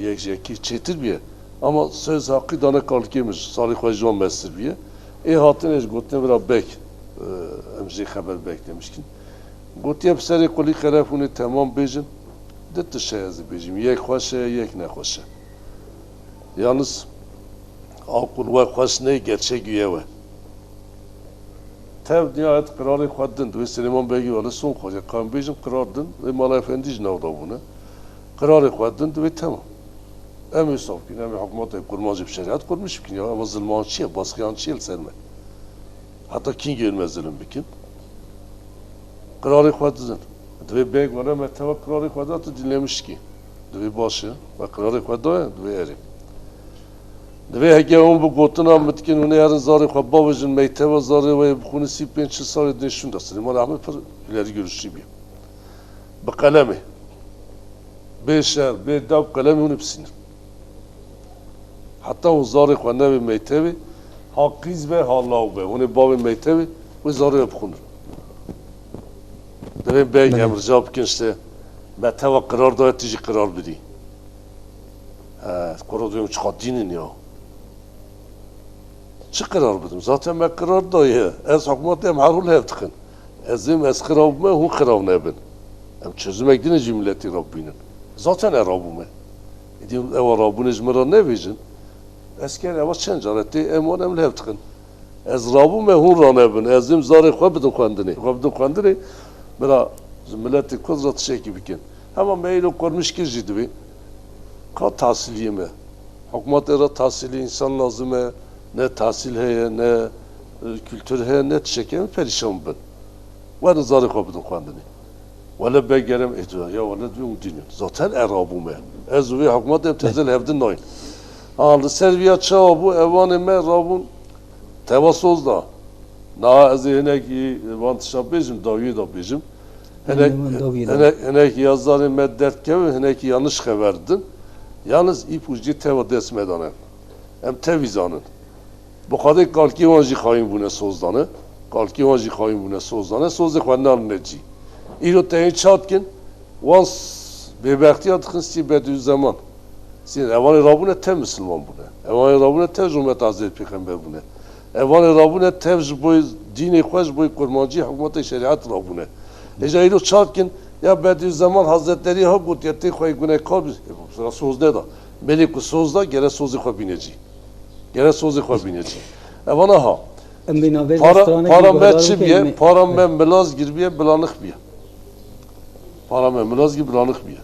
yekjeki çetir bir ama söz hakkı dana kalkiymiş salih vecvan mesir bir hatın eş gotne bira bek emzi haber beklemişkin. Gotiye pseri kuli xerefuni tamam bejin. Ditti şeyazı bejim. Yek xoşe, yek ne xoşe. Yalnız akul ve xoş ne gerçek güye. Tev nihayet kararı xaddın. Ve Süleyman Bey'i öyle son xoşe. Kan bejim karardın ve Mala Efendi jnavda buna. Kararı xaddın ve tamam. Em hesap ki, em hükümete kurmacı bir şeriat kurmuş ki ya ama zulman çiğ, baskıyan çiğ serme. Hatta kim gelmez zulüm bikin. Kararı xaddın. Dve beg var ama teva kararı xaddatı dinlemiş ki. Dve başı ve kararı xaddaya dve eri. Dve hege on bu gotuna mitkin onu yarın zarı xabbavızın meyteva zarı ve bu konu sipençi sarı deşun da Süleyman Ahmet par ileri görüşlü bir. Bu kalemi. Beşer, bedav kalemi onu psinir. Hatta o zarı xannevi meytevi hakiz ve hallav be. Onu bavi meytevi ve zarı yapkunur. Demin bey emricab bikin işte meteva karar da etici karar bidi. Karar diyorum çıkart dinin ya. Çı karar bidim? Zaten ben karar da ya. Ez hükümet hem harul hevtikin. Ezim ez karar bime hun karar ne bin. Hem çözümek dine cümleti Rabbinin. Zaten Rabbime. Diyorum eva Rabbine cmera ne vecin? Esker eva çencar etti eman emle hevtikin. Ez Rabbime hun rane bin. Ezim zarı xwe bidim xwendinê. Xwe bidim xwendinê bira milleti kudret şeki bikin. Hemen meylo kurmuş ki ciddi. Ka tahsiliye mi? Hükümet era tahsili insan lazım ne tahsil heye ne kültür heye ne şeki perişan bin. Ve ne zarı xwe bidim xwendinê. Valla begerem ediyor ya valla diyorum dinin. Zaten Arabım ben. Ez ve hükümet hem tezel hevdin noy. Aldı Serbiya çağı bu evan me Rabun tevassoz da. Na az yine ki vantışa bizim davi da bizim. Hinek yazarı meddet kevi, hinek yanlış haberdin. Yalnız ipucu teva desmedanı. Hem tevizanın. Bu kadar kalki vanji kayın bune sozdanı. Kalki vanji kayın bune sozdanı. Sozda kvandan neci. İro teyin çatkin. Vans bebektiyat kınsi bedü zaman. Sin evanı Rabbune tev Müslüman bune. Evanı Rabbune tev Cumhuriyet Hazreti Peygamber bune. Evanı Rabbune tev boy dini khoş boy kurmancı hükümet şeriat Rabbune. Eca İro çatkin ya bedü zaman Hazretleri ha gutiyeti khoy gune kal sıra sozda da. Melik sozda gere sozı kho bineci. Gere sozı kho bineci. Evanı ha. Param metçi biye, param ben melaz girbiye, belanık biye. Param ben melaz gibi belanık biye.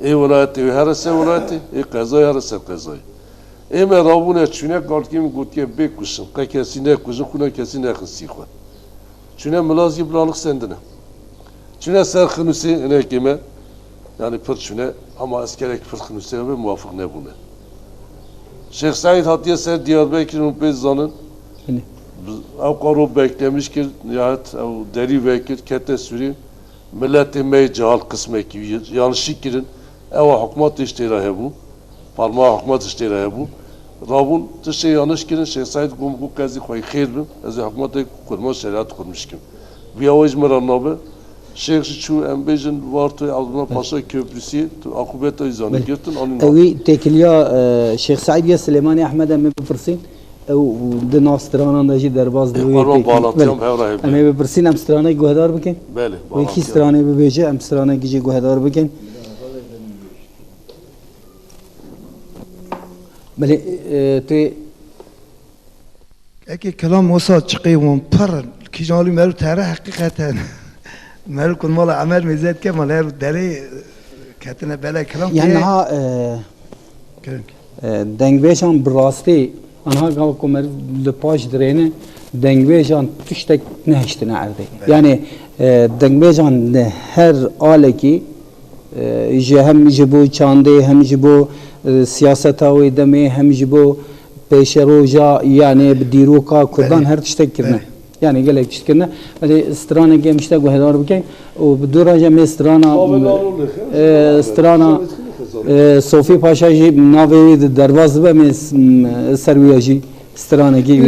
Ey velayeti, her se velayeti, ey kazayı, her se kazayı. Ey me Rabbune çüne kalkim gutiye bekuşun, kesine kuşun, kuna kesine kısı kho. Çüne melaz gibi belanık sendine. Çüne serkınısı ne kime, yani pır çüne, ama eskerek pır kınısı ve muvafık ne bune. Şeyh Said Hatiye Ser Diyarbakır'ın pezzanın, Avkaru beklemiş ki nihayet deri vekil kete sürü milleti mey cahal kısmı ki yanlışlık girin eva hükümet iştirahe bu parmağı hükümet iştirahe bu Rabun tışe yanlış girin Şeyh Said bu kazi koy khir bin az hükümet kurma şeriat kurmuş kim bir avaz merannabe Şeyh şu embejin vartı Avrupa Paşa Köprüsü akıbet izanı girtin onun evi tekliya Şeyh Said ya Süleyman Ahmed mi befırsin او د ناسترانا نجی درباز دوی اما بپرسین ام سترانه گوهدار بکن بله و یکی سترانه ببیجه ام سترانه گیجی گوهدار بکن بله توی اگه کلام موسا چقی وان پر کی جالی مرو تره حقیقتا مرو کن مال عمل میزد که مال رو دلی کتنه بله کلام یعنی ها دنگویشان براستی آنها کمر لپاش درینه دنگویجان تشتک نهشتنه عرده yani دنگویجان her aleki hem jibo çande hem jibo siyaseta ve deme hem jibo peşeroja yani diruka kurdan her tiştek kirne yani gelek tiştek kirne hadi strana gemişte guhedar bken o duraja me strana Sofi Paşa ji navevi dervaz ve mes serviya ji strana gi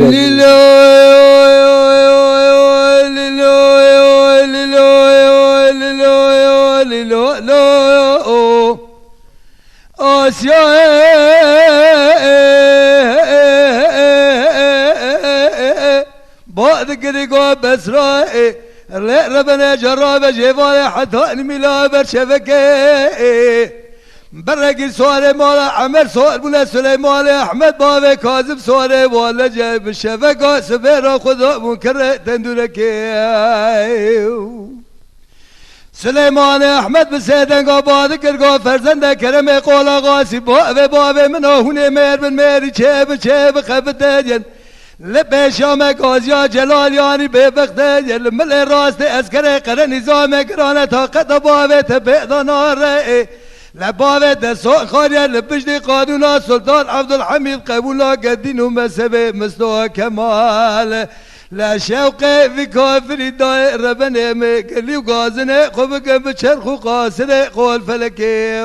Asya بعد كريكو بسرائي ربنا جرب جوال حتى الملا برشفكي برقي سوالي مالا عمر سوال بنا سليمان احمد بابي كاظم سوالي ولا جايب الشفكة سفيرا خذوا منكر تندولكي سليمان احمد بسيدن قباد كرقو فرزند كرم قولا غاسي بابي من هوني مير من ميري شيب خبتاجن لبشام غازيا جلال يعني ببغداد المل راست عسكر قر نظام قرانه طاقت بابه تبعد نار لبابه دسو خارج لبجدي قانون سلطان عبد الحميد قبولا قدين ومسبه مستوى كمال لا شوق في كافر داير ربنا مقلي وغازنه خبك بشرخ وقاصر قول فلكي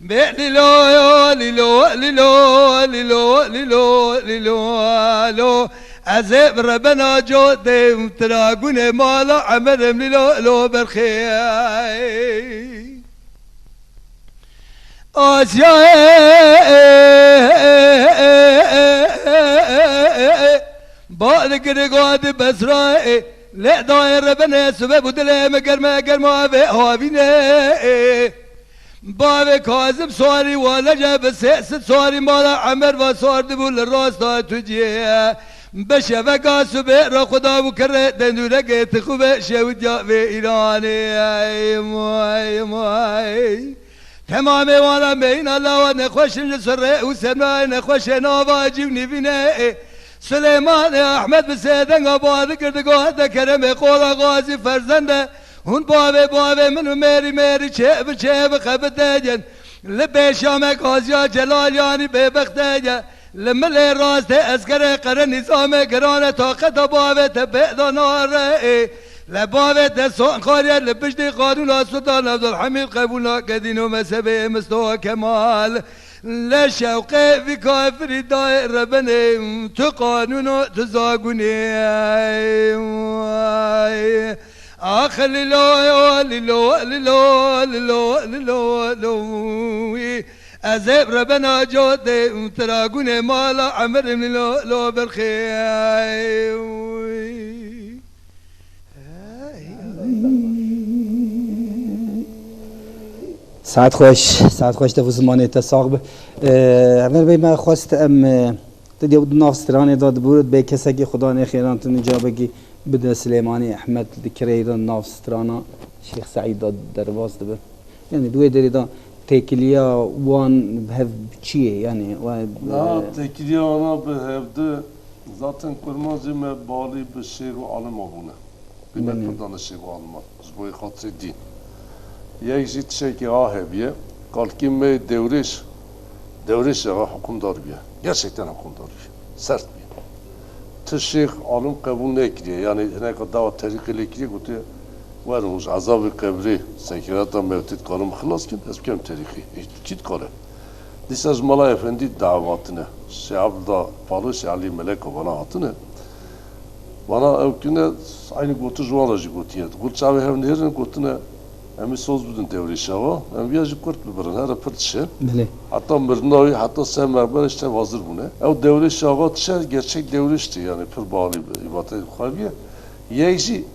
ليلو ليلو ليلو ليلو ليلو ليلو عذاب ربنا جود تراقون مالا عمرم ليلو لو برخي آسيا بعد قرقاد بسرائي لا داير ربنا سبب ودلي مقر ما هوابيني بابي كاظم سواري ولا جاب سياسة سواري مالا عمر وصار دبول الراس دا تجي بشفقا سبيرا خدا وكره دندورك تخوب شود يا في إيراني اي ماي تمام وانا بين الله ونخوش نسر وسماء نخوش نوبا جيبني بنا سليمان احمد بسيدن قباد كردقو هدا كرم قولا غازي فرزنده هون بابي منو ميري شيب خبتاجن لبشامك غازيا جلال يعني ببختاجن لملي راسته اسكر قرن نظام قرانه طاقت بابي تبعد نار لباوه دستان خارية لبشت قانون السلطان عبد الحميد قبولنا كدين ومسبه مستوى كمال لا شوق في كافر دائر بني تقانون تزاقني آخر للو للو للو للو للو للو أزيب ربنا جود تراقون مالا عمر من لو بالخير ساعت خوش دو زمانی تساق به اول بی ما خواست تدی بود ناف سترانی داد بود به کسی که خدا نخیران تو نجابه کی بده سلیمانی احمد دکریدان ناف سترانا شیخ سعید داد درواز دبر یعنی دوی دریدان تکلیا وان به چیه یعنی نه تکلیا آنها به هفته zaten kurmazı me bali bir şey o alım abone. Bir pırdan şey o alma. Zboy hatırı din. Yekjit şey ki ahebiye. Kalkim me devriş ya hükümdar biye. Gerçekten hükümdar biye. Sert biye. Tışık alım kabul ne ekliyor? Yani ne kadar davet terikli ekliyor. Kutu varmış azab-ı kabri. Sekirata mevtit kalım hılas ki eskem terikli. Çit kale. Disaj Mala Efendi davatını. Abdullah Paluş Ali Meleko bana hatını. Bana öyküne aynı gotu juvalajı gotiye. Gut çavi hevnerin gotuna emi söz budun devri şava. Em viyajı kurt biberin her pırtışe. Hatta mırnavi hatta sen merber işte hazır bu ne. Ev devri şava tişe gerçek devri işte yani pır bağlı ibadet khabiye. Yeyci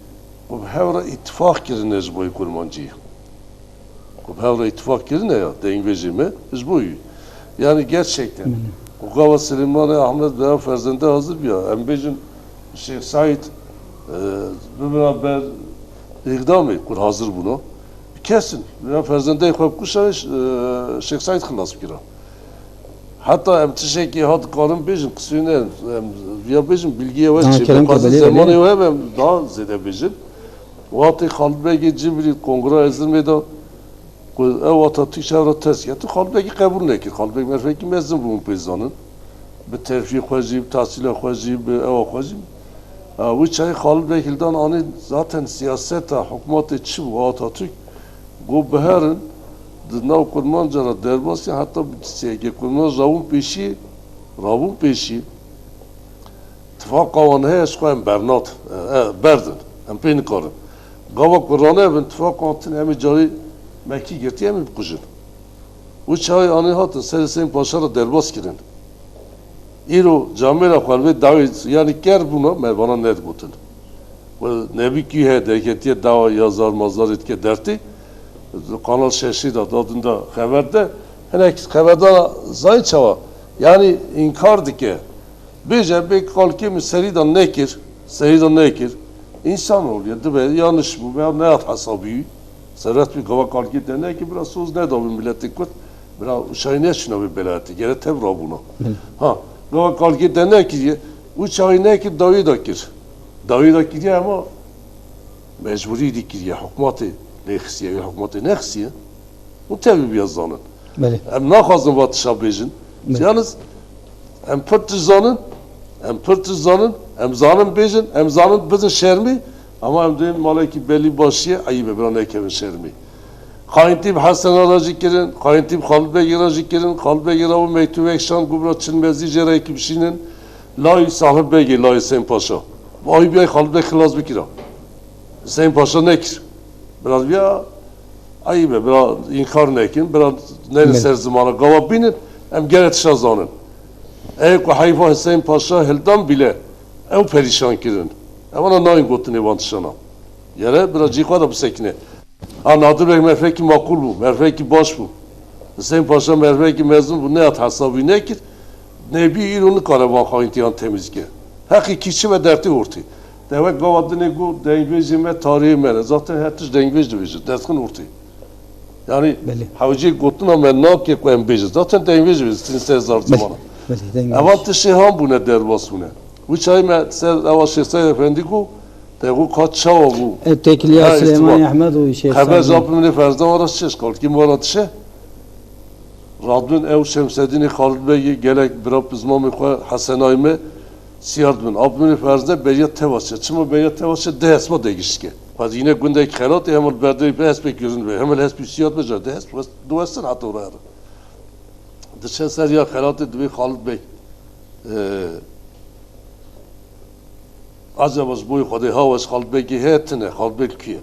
bu hevra ittifak kirine boy kurmancıyı. Bu hevra ittifak kirine ya dengvecime izboyu. Yani gerçekten Ukava Süleyman Ahmet Bey Ferzende hazır bir ya. Embecin Şeyh Said beraber ikdam et. Kur hazır bunu. Kesin. Ben Ferzende koyup kuşa Şeyh Said kılas bir kira. Hatta emtişeki hat karın bejin kısıyla ya bejin bilgiye var. Bazı zamanı var ben daha zede bejin. Vakti Halbegi Cibri Kongre ezilmedi. Ev Atatürk şevra tezkiyatı Halbegi kabul nekir. Halbegi merfeki mezzin bu peyzanın. Bir terfi khwajib, tahsil khwajib, ev khwajib. Bu çay Halbegi hildan ani zaten siyaseta, hükümeti çi bu Atatürk. Bu beherin dinav kurmancara derbasi hatta ki kurman ravun peşi tifak kavanı he eşkayım bernat, berdin. Hem peyni karın. Gava Kur'an'a evin tifak kavantın hemi cari Mekki girtiye mi kujun? Bu çay anı hatın Seriseyin Paşa'la derbas girin. İro camera khalve davet yani ker buna mervana net gotun. Bu nebi ki he deketiye dava yazar mazar etke derti. Kanal şeşi da dadında haberde hele haberde zayn çava yani inkar dike. Bece bir kalkim seridan nekir. İnsan oluyor değil mi? Yanlış bu veya ne at hesabı. Serhat bir kava kalki dene ki biraz söz ne davul milleti kut biraz şayne şuna bir belati gere tevra buna. Ha kava kalki dene ki bu şayne ki davi da ki ama mecburi dikir ya hükümeti lexiye ya hükümeti nexiye bu tabi bir yazanın. Hem nakazın vatışa bejin. Yalnız hem pırtızanın hem zanın bejin hem zanın bizim şermi ama hem de malaki belli başıya ayıbe bir nekevin şermi. Kayıntib Hasan aracı kirin, kayıntib Halbe aracı kirin, Halbe yaravu mektubu ekşan gubra çilmezi cerayı kibşinin lay sahip begi lay Hüseyin Paşa. Vay bir Halbe kılaz bir kira. Hüseyin Paşa nekir. Biraz bir ayıbe, biraz inkar nekin, biraz neyin serzimanı gava binin, hem geret şazanın. Eğer hayfa Hüseyin Paşa hildan bile ev perişan kirin. Ama nain gotun evantışana. Yere biraz cikva da bu sekine. Ha Nadir Bey merfeki makul bu, merfeki baş bu. Hüseyin Paşa merfeki mezun bu ne at hesabı ne ki? Nebi İran'ı karavan haintiyan temizge. Haki kişi ve derti ortaya. Demek gavadı ne bu dengvecime tarihi mene. Zaten hetiş dengvec deveci. Dertkin ortaya. Yani havcı gotun ama ne ki koyun beci. Zaten dengvec deveci. Sinsel zar zamana. Avantı ham bu ne derbas bu ne. Bu çay mı ser avaş Şeyh Efendi ku Tegu kaç çava bu. Tekliya Süleyman Ahmet o Şeyh. Haber zapımını ferzdan var açış kal. Kim var atışa? Radun ev Şemseddin Halid Bey gelek bir bizmamı Hasan Ayme siyard bin. Abdülhamid Ferz'de Beyyat Tevaş'a. Çıma Beyyat Tevaş'a dehesma değişke. Paz yine gündeki xelat hemen berdeyip hesbek gözün ve hemen hesbi siyard becer dehesma. Duasın hatta oraya. Dışarı seriya xelatı dvi Halid Bey. Acaba boy xodi havas Halid Bey ki hetine Halid Bey ki.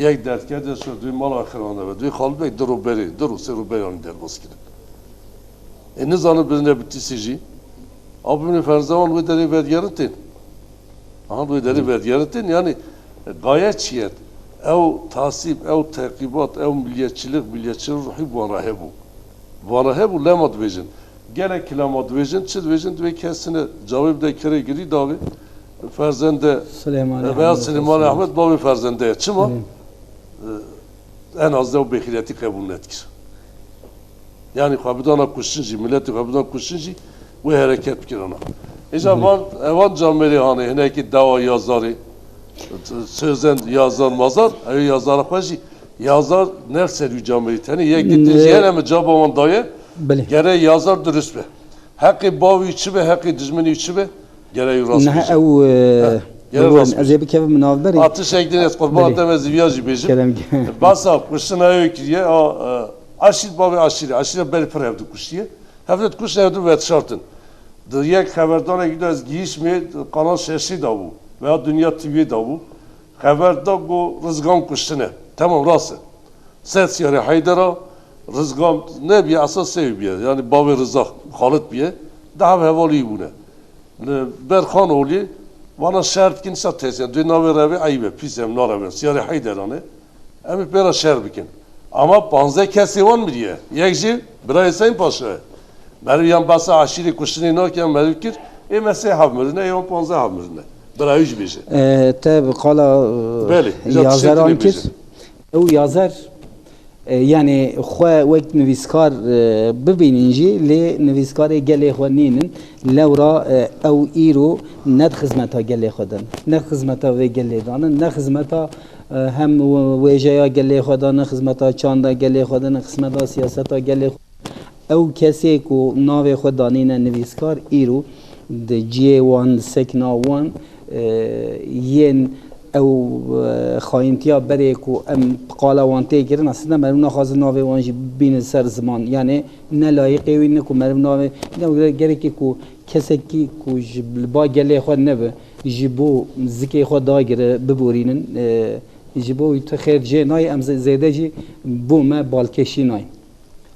یک درد کرده شد دوی مال آخرانه و دوی خالد بی درو بری درو سرو بیانی در باز کرد نه زانه برنه بیتی سیجی abimle Ferzaman ve deri verdiyeretin. Aha bu deri verdiyeretin yani gayet çiyet. Ev tasip, ev takibat, ev milliyetçilik ruhi bana hebu. Bana hebu lemad vejin. Gerek lemad vejin, çiz vejin ve kesine cevap da kere giri davi. Ferzende Beyaz Süleyman Ahmet babi ferzende. Çıma? En az da o bekiriyeti kabul etkisi. Yani kabidana kuşunci, milleti kabidana kuşunci bu hareket fikirana. İşte van cameli hani ne ki dava yazarı sözden yazar mazar, ay yazar paşi yazar nerse cameli tani yek gitti yine mi cabaman dayı gere yazar dürüst be. Hakkı bavi içi be, hakkı dizmeni içi be gere yurası. Ne ev azıcık kevin münavberi. Atış ekdiniz kurban demez viyajı bejim. Basa kuşuna öyküye aşit bavi aşire bel prevdi kuşiye. Haftet kuş evde ve şartın. یک خبردار اگه از گیش می قناه ششی داو و دنیا تیوی داو خبردار گو رزگام کشتنه tamam rası ses yani Haydar'a rızgam ne bir asas sev bir yani Bavi Rıza Halit bir daha havalı bu ne Berkan oğlu bana şart kin satesen dünya ve ayıbe pisem nara yani Haydar'ane ama bera şer bikin ama panze kesivan mı diye yekci bir Hüseyin Paşa Merviyan basa aşiri kuşunu noken mervikir mesela havmırına ya 15 havmırına برایش بیشه. تاب قالا بله. یازر آنکر او یازر yani خو وقت نویسکار ببینینجی لی نویسکار گلی خونینن لورا او ایرو ند خدمتا گلی خودن نه خدمتا و گلی دانن نه خدمتا هم ویژیا گلی خودن خدمتا چاندا گلی خودن خدمتا سیاستا گلی او کسی کو ناو خودانین نویسکار ایرو د جی وان سکنا وان ین او خاینتیا بری کو ام قالا وانتی گرن اصلا مرم نخواز ناوی وانجی بین سر زمان یعنی نه لایقی وینه کو مرم ناوی نه گره کی کو کسی کی کو با گله خود نبه جبو زکی خود داگره ببورینن جبو تخیر جه نای ام زیده جی بو ما بالکشی نای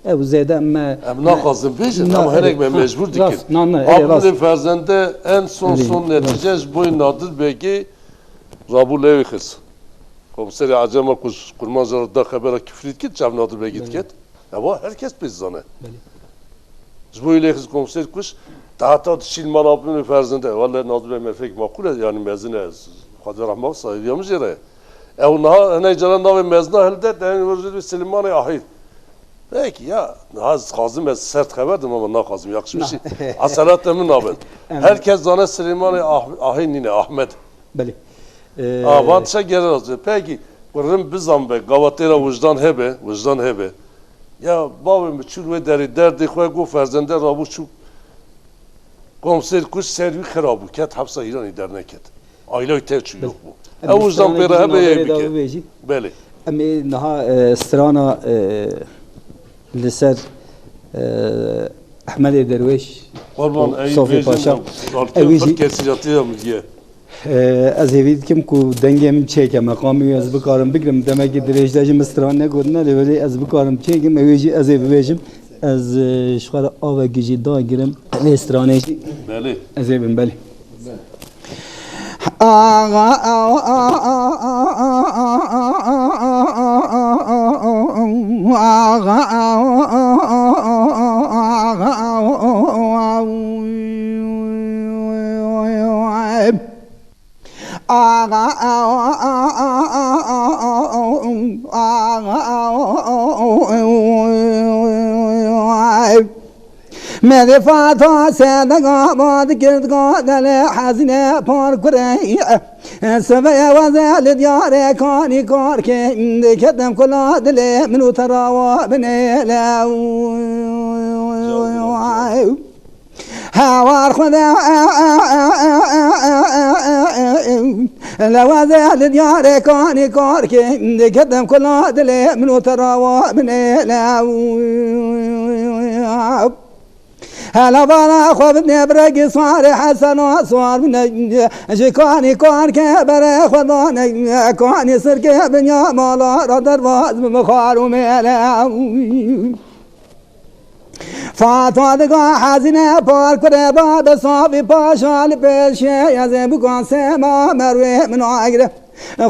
ev zede ama nakazım bejin ama herek ben mecbur dikin. Abdülhamid Ferzende en son neticez bu nadir belki Rabu Levikhis. Komiseri acema kurmanzarda habera küfrit kit cavnadır be git. Ama herkes bizzane. Bu Levikhis komiser kuş tahta şilman Abdülhamid Ferzende vallahi nadir be mefek makul yani mezine Kadir Rahman sayılmış yere. Ev naha ne canan navi mezna helde yani vurdu Süleyman'a ahit. Peki ya kazım ben sert haberdim ama ne kazım yakışmış. Asalat emin abi. Herkes zane Süleyman'ı ahin yine Ahmet. Beli. Avantça gelir azı. Peki kurum bizan be gavatera vicdan hebe. Ya babam çul ve derdi khoy go ferzende rabu çu komiser kuş servi kharabu ket hapsa İran derneket. Aile teçü yok bu. O vicdan pera hebe yebike. Beli. Ama naha strana لسر احمد درویش صوفی پاشا اویجی کسیاتی هم دیگه از هیوید کم کو دنگم چیکم مقامی از بکارم بگیرم دمکی درجه مستران نگودن ولی از بکارم چیکم اویجی از هیویجم از شخار آوا گیجی دا گیرم استرانه بله از هیویم بله مدی فاتا سندگا باد کردگا دل حزینه پار کره سوی وزل دیار کانی کار که کدم کلا دل منو تراوا بنیلو هوار خدا لو زال ديار كوني كوركي دكتم كل دلي منو تراوى من لا هلا بالا خوبني برق صار حسن وصار من جكاني كون كبر خداني كوني سرك بنيا مالا ردر واز بخار وملا فاتوادگاه حزینه پار کنه باب صافی پاشال پیشه از بگان سما مروه من آگره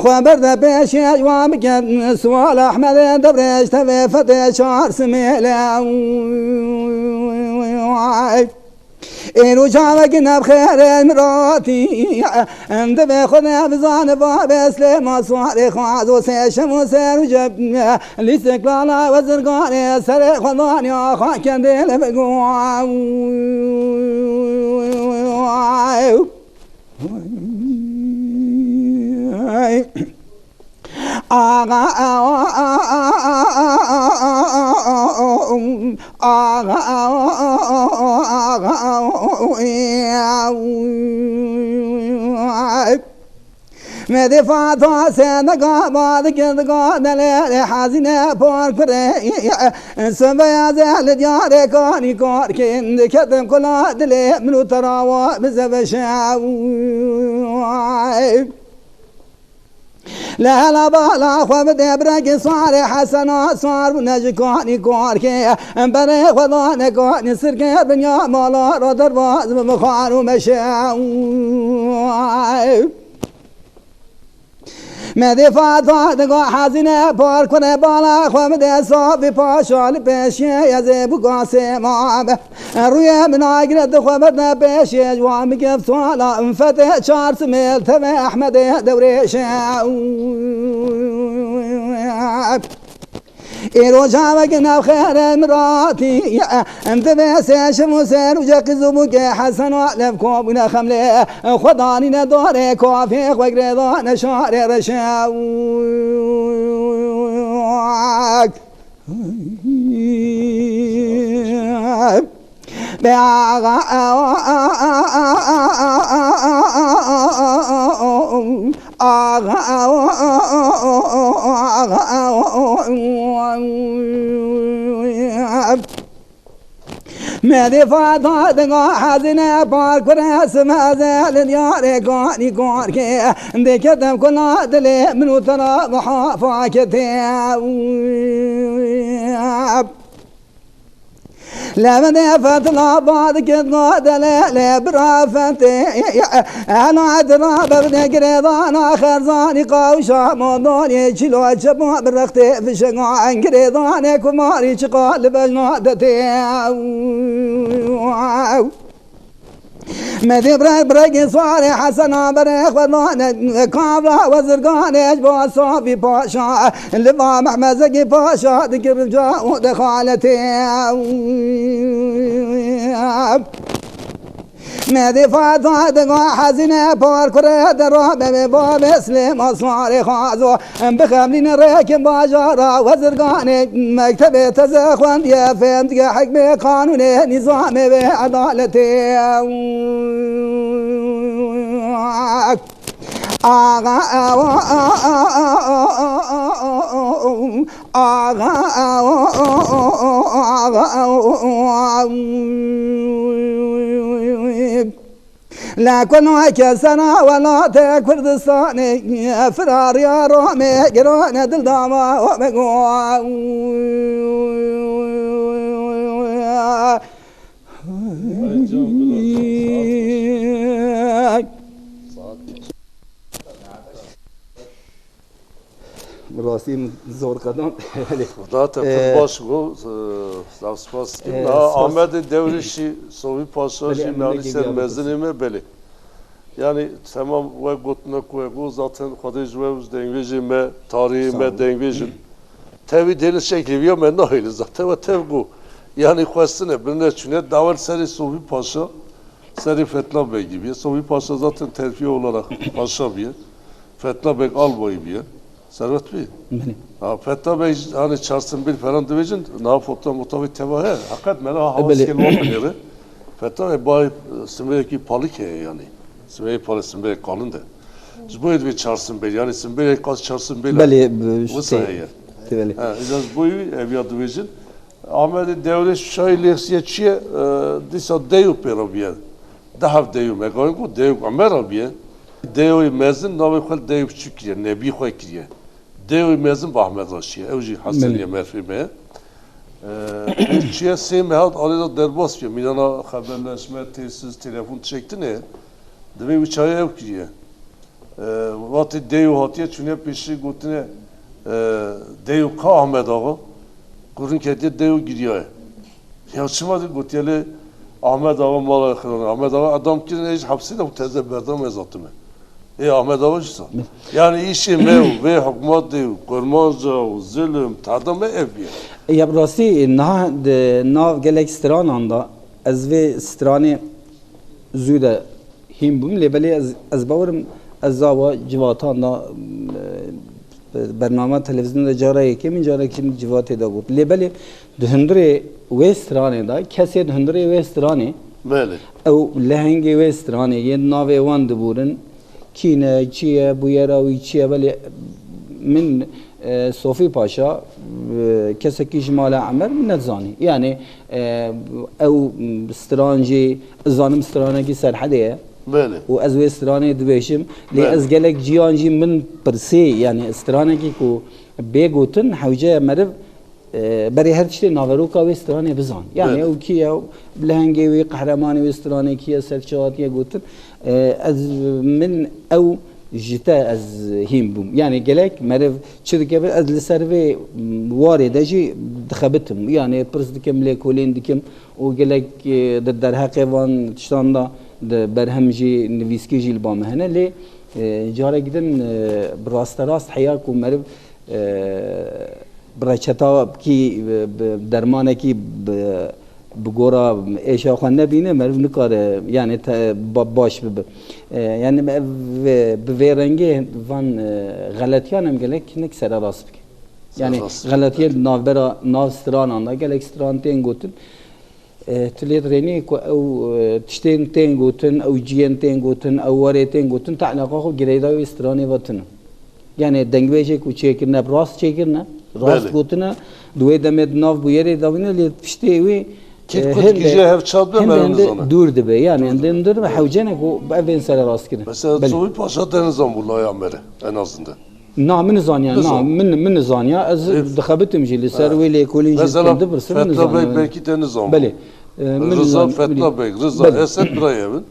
خواه برده پیشه جوام بکن سوال احمد دبرش توی فتح شار سمیله اینو جاوه که نبخیر مراتی انده به خود بزان باب اسلام سوار خواهد و سیشم و سر و جب لیستقلالا و زرگان سر خدانی آخوا کندل بگو آغا مدي فاتوا سندقا بعد كندقا دليل حزينة بور كري سبيا زال ديار كوني كور كند كتم كلا دلي منو تراوا بزبشا لا لا بالا خوابدي برق صار حسن صار ونجكوني كوركي بري خضاني كوني سركي بنيا مالا ردر باز بمخار ومشا مدي فاتوا حزينة بار كنه بالا خوابدي صافي پاشال پیشی یزه بگا سمام روی من آگرد خوابدنا پیشی جوام گفت سوالا انفتح چار سمیل تبه احمد دوریش ایرو جاوه که نبخیر امراتی انت بسیش موسر و جاق زبو که حسن و علف کابون خمله خدانی نداره کافی وگردان شار رشاک بآغا مدي فاتا دقا حزينة بار كراس مازال ديار كوني كوركي دي كتم كلا دلي منو ترى محافا كتاب لا بدي فتلا بعد كد قادل برافتي انا عدنا بدي قريضان اخر زاني قاوشا موضوني شلو شبو برختي في شقان قريضان كماري شقال بجنادتي مدي برق صار حسن بريخ ودان كابلا وزرقان اجبو صافي باشا اللي محمد زكي باشا ذكر جاء ودخالتي مدي فاتا دقا حزينة بار كره درابة بباب اسلام اصوار خازو بخملين ريكم باجارا وزرقان مكتب تزخوان يا فهمت حكم قانون نظام بعدالتي آغا لا كن كسنا ولا تكردستاني فرار يا رومي قرون دل داما ومقوا راسي زور قدم خدا تفت باش گو سپاس کنیم آمد دورشی صوفی پاشاشی میانی سر مزنیمه بله yani tamam ve gotna koygu zaten kadej ve dengvejim me tarihi me dengvejim tevi deli şekli ya men nahil zaten ve tevgu yani khwastine birine çüne davar seri Sofi Paşa seri Fethullah Bey gibi Sofi Paşa zaten terfi olarak paşa bir Fethullah Bey albay bir Servet Bey ha Fethullah Bey hani çarsın bir falan diyeceksin ne foto mutavi tevahe hakikat mena havas kelime Feta bay simbe ki palık yani. Simbe palık simbe kanun da. Zboyed ve çarsın bel yani simbe kas çarsın bel. بله Bu sayı. بله Ha, izaz boyu eviyat vezin. Ahmet devlet şahi leksiye çiye disa deyu perabiye. Daha deyu megoy bu deyu amer abiye. Deyu mezin navi khol deyu küçükye nebi khoy kiye. Deyu mezin Ahmet Raşiye. Evji Hasaniye merfime. Çiye semehat alida derbas ya milana haberleşme tesis telefon çekti ne? Deve uçağı ev kiye. Vati deyu hatiye çüne peşi gotine deyu ka Ahmet ağa. Kurun kediye deyu giriyor. Ya çımadı gotiyeli Ahmet ağa mala kırana. Ahmet ağa adam kirin hiç hapsiyle bu teze berdam ezattı mı? Ahmet ağa işte. Yani işi mev ve hükümet deyu, kurmanca, zulüm, tadam ev bir. یا براستی ناو گلک ستران آندا از وی سترانی زوده هیم بوم لیبلی از باورم از زاوا جواتان دا برنامه تلویزیون دا جاره که من جاره که جواتی دا بود لیبلی دهندره وی سترانی دا کسی دهندره وی سترانی Böyle. او لهنگی وی سترانی یه ناو وان دبورن کینه چیه بویراوی چیه ولی من صوفی پاشا کسی که جمال عمر نزانی یعنی او سترانجی زانم سترانه کی سرحده Böyle. و از وی سترانه دویشم لی از گلک جیانجی من پرسی یعنی سترانه کی کو بیگوتن حوجه مرف برای هر چیزی ناوروکا وی سترانه بزان یعنی او کیه بلهنگی وی قهرمانی وی سترانه کیه سرچاتیه گوتن از من او جتا از هیم بوم یعنی گلک مرف چه دیگه از لسر و وارده جی دخبتم یعنی پرس دکم لیکولین دکم و گلک در حق وان تشتاندا برهم جی نویسکی جیل بام هنه لی جاره گیدن براست راست حیاک و مرف برچتا کی درمانه کی بگورا ایشا خوان نبینه مرف نکاره یعنی باش بب یعنی به رنگی وان غلطیان هم گلک نک سر راست بکن یعنی غلطی ناو برا ناو ستران آنها گلک ستران تین گوتن تلید رینی کو او تشتین تین گوتن او جین تین گوتن او وری تین گوتن تعلقه خو گریدا و سترانی واتن یعنی دنگویجی کو چیکرنه راست چیکرنه راست گوتنه دوی دمد ناو بویری داوینه لی پشتی وی Kit gece hep çatma merimiz ona. Dur de be yani endin dur ve havcene ko evin sara rast girin. Mesela Soğuk Paşa deniz ambulla yamere en azından. Na min zanya na min zanya az dxabetim jili ser ve le kolin mesela Fethullah Bey belki deniz ambulla. Beli. Rıza Fethullah Bey, Rıza Esed Birayev'in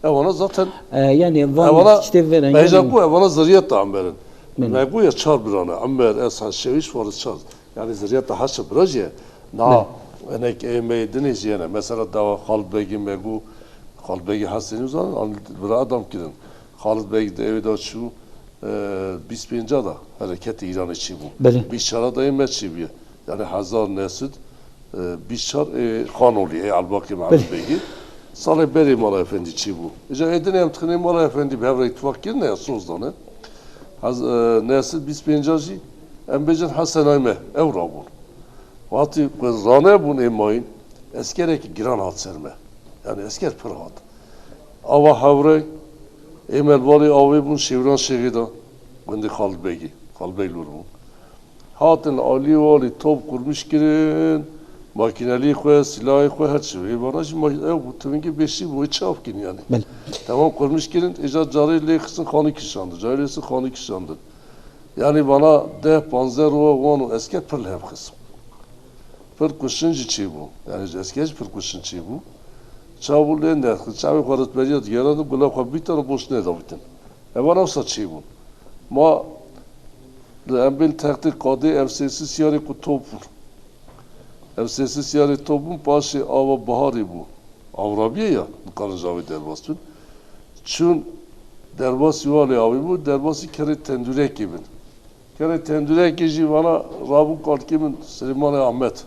evana zaten yani van işte veren. Beyza bu evana zıriyet da amberin. Megu ya çar bir ana amber esas şeviş var çar. Yani zıriyet da haşa biraje. Na enek emeydiniz yani mesela dava Halid Bey'in megu Halid Bey'i haseniz an bir adam kirin. Halid Bey de evde şu 25 da hareket İran içi bu. Bir şara da emetçi bir. Yani Hazar Nesid bir şar Hanoli Albaki Mahmud Bey'i Salih Beri Mala Efendi içi bu. İşte edinem tıkını Mala Efendi bir ittifak girne ya sozdan Nesid 25 embecan Hasan Ayme Evrabun. Vati zane bun emayin eskereki giran hat serme. Yani esker pırhat. Ava havre emel vali avi bun şivran şehida. Gündi Halid Bey'i. Halid Bey lurun. Hatin Ali vali top kurmuş girin. Makineli koy, silahı koy her şey. Bana şimdi bu tüvinki beşi bu hiç afkin yani. Tamam kurmuş girin. İcat cariyle kısın kanı kişandı. Carilesi kanı kişandı. Yani bana de panzer o vanu esker pırl hep kısım. Perkuşuncu çi bu. Yani eskiz perkuşuncu bu. Çavulden de çavi xarat beriyat yaradı gula xo bir tane boş ne davitin. Evana olsa çi bu. Ma embil taktik qadi FCC siyari ku topur. FCC siyari topun başı ava bahari bu. Avrabiye ya Karacavi derbasın. Çün derbas yuvali abi bu derbası kere tendürek gibi. Kere tendürek gibi bana Rabu Kalkimin Süleyman Ahmet.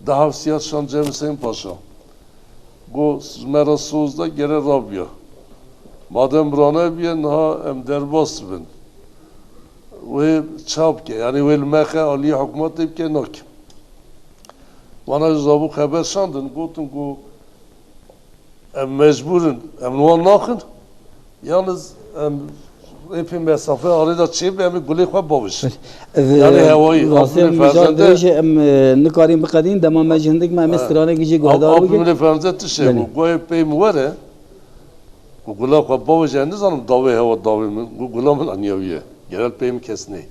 Daha siyah şan Cem Hüseyin Paşa. Bu mera sozda gere Rabia. Madem brane biye naha em derbas bin. Ve çapke yani vel mehe Ali hükümet deyip nak. Bana zabu haber şandın gotun go mecburun emnuan nakın. Yalnız epey mesafe arada çeyip emi gülü kwa baviş. Yani havayı Rastem mücadele em nikarim bikadin dema mechindik me strane gici guhdar Abdülhamid bugün. Efendi tişe bu koy epey müvere. Bu gula kwa baviş yani zanım davi hava davi mi? Bu gula mı anyaviye? Genel peyim kesneyi.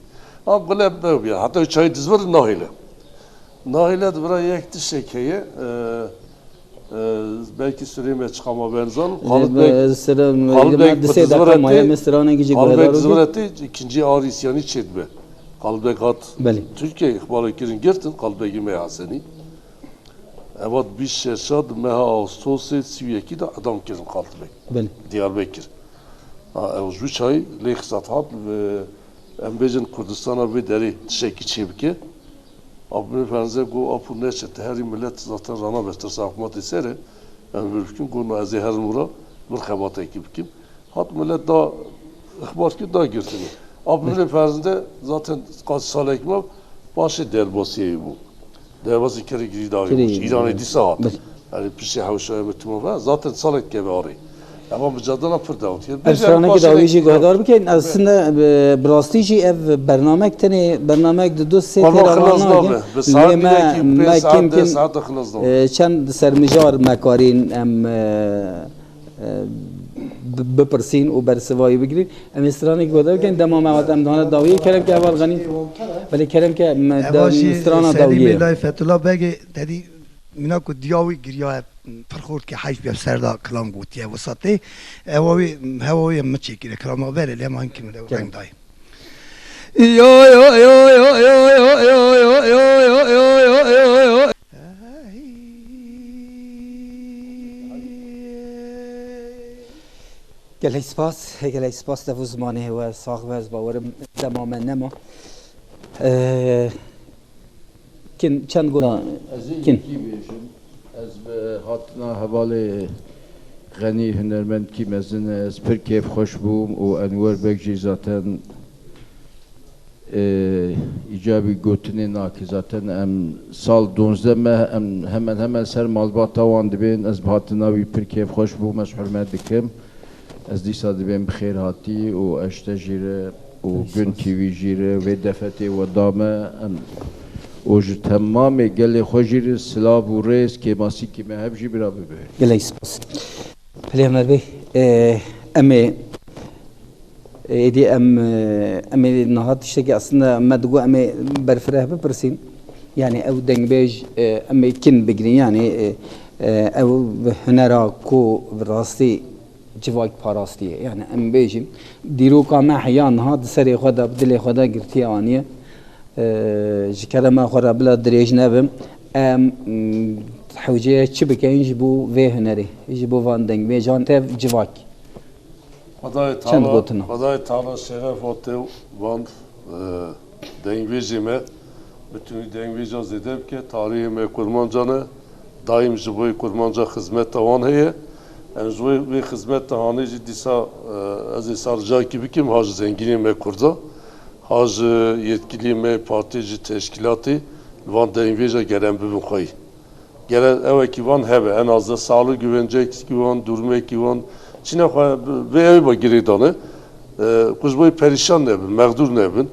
Ama gula böyle ya. Hatta çay dizver nahile. Nahile de buraya yekti şekeye. Belki süreyim çıkama benzan. Kalıp Bey Zıvret'i ikinci ağır isyanı çekme. Kalbek hat Türkiye ihbarı kirin girtin kalbeki meyhaseni. Evet bir şeşad meha Ağustos'u siviyeki de adam kirin kalbek. Diyarbakır. Evzu çay lehzat hat ve embecin Kurdistan'a bir deri şeki çevki. Abdülhamid Efendi'ye go apu ne çetti. Her millet zaten rana bestirse hükümet eseri. Yani mümkün konu azı her mura bir khabat ekip kim. Hat millet daha ihbar ki daha girsin. Abdülhamid Efendi'de zaten kaç sal ekmek başı derbasiye bu. Derbasi kere giri daha yapmış. İran'ı disa hat. Yani pişi havşaya mütüme zaten sal ekmeği arayı. Ama mücadele pır davut. Efsane ki davici guhdar bugün aslında brastici ev barnamek tane barnamek de dost se teravanı. Çend sermijar mekarin em بپرسین و برسوایی بگیرید امسترانی که بوده بگن دمام آدم دانه داویه کردم که اول غنی ولی کردم که امستران داویه سلیم فتولا بگه دادی مینا کو دیاوی گریا پرخورد که حیف بیام سردا کلام گوتیه وسطی هواوی مچی کره کلام آوره لیما هنکی مده رنگ دای yo yo yo yo yo yo yo yo yo yo yo yo yo گله سپاس دو زمانه و ساق و از باورم تماما نما کن چند گونه کن از به هاتنا حواله غنی هنرمند کی مزن از پر کیف خوش بوم و انور بگجی zaten icabi götüne naki zaten sal 12 hemen ser malbata wan dibin az hatına bir per keyf hoş bu meşhurmet dikim az disa dibin bixir hati o eşte jire o gün TV jire ve defeti ve dame o ji tamamı gele xojiri silav u reis ke masi ki mehab ji birabe be gele spas Peygamber Bey eme ایدی ام نهاد شکی اصلا مدگو ام برفره بپرسیم یعنی او دنگ بیج ام کن بگیریم یعنی او هنرا کو راستی جواک پاراستیه یعنی ام بیجیم دیرو کام حیان هاد سری خدا بدل خدا گرتی آنیه جکر ما خورا بلا دریج نبم ام حوجه چی بکنی جبو و هنری جبو وان دنگ بیجان تف جواک Aday Tala şeref otev van dengvecime bütün dengvece zedep ki tarihime kurmancanı daim jiboy kurmanca hizmet tavan heye yani jiboy ve hizmet tavanı ciddisa az sarca gibi kim haj zenginime kurda haj yetkilime partici teşkilatı van dengvece gelen bir mukay gelen evet ki van hebe en azı sağlık güvencek ki van durmak ki van Çin'e ve evi bakiri tanı, kuzboy perişan nebin, mağdur nebin,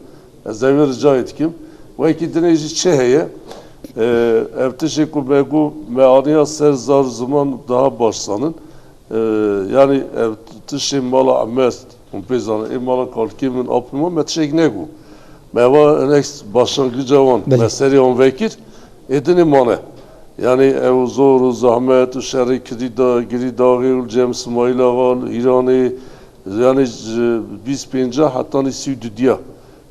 zevre rica etkim. Ve iki dinleyici Çeheye, evtişe kubegu meaniya ser zar zaman daha başlanın. Yani evtişe mala amest, kumpezanı, mala kalkimin apıma metşek negu. Meva next başlangıcı olan, mesleri on vekir, edini mane. Yani ev zor, zahmet, şerri giri dağı, Cem İsmail Ağa, İran'ı, yani 25 hatta ni Südüdya.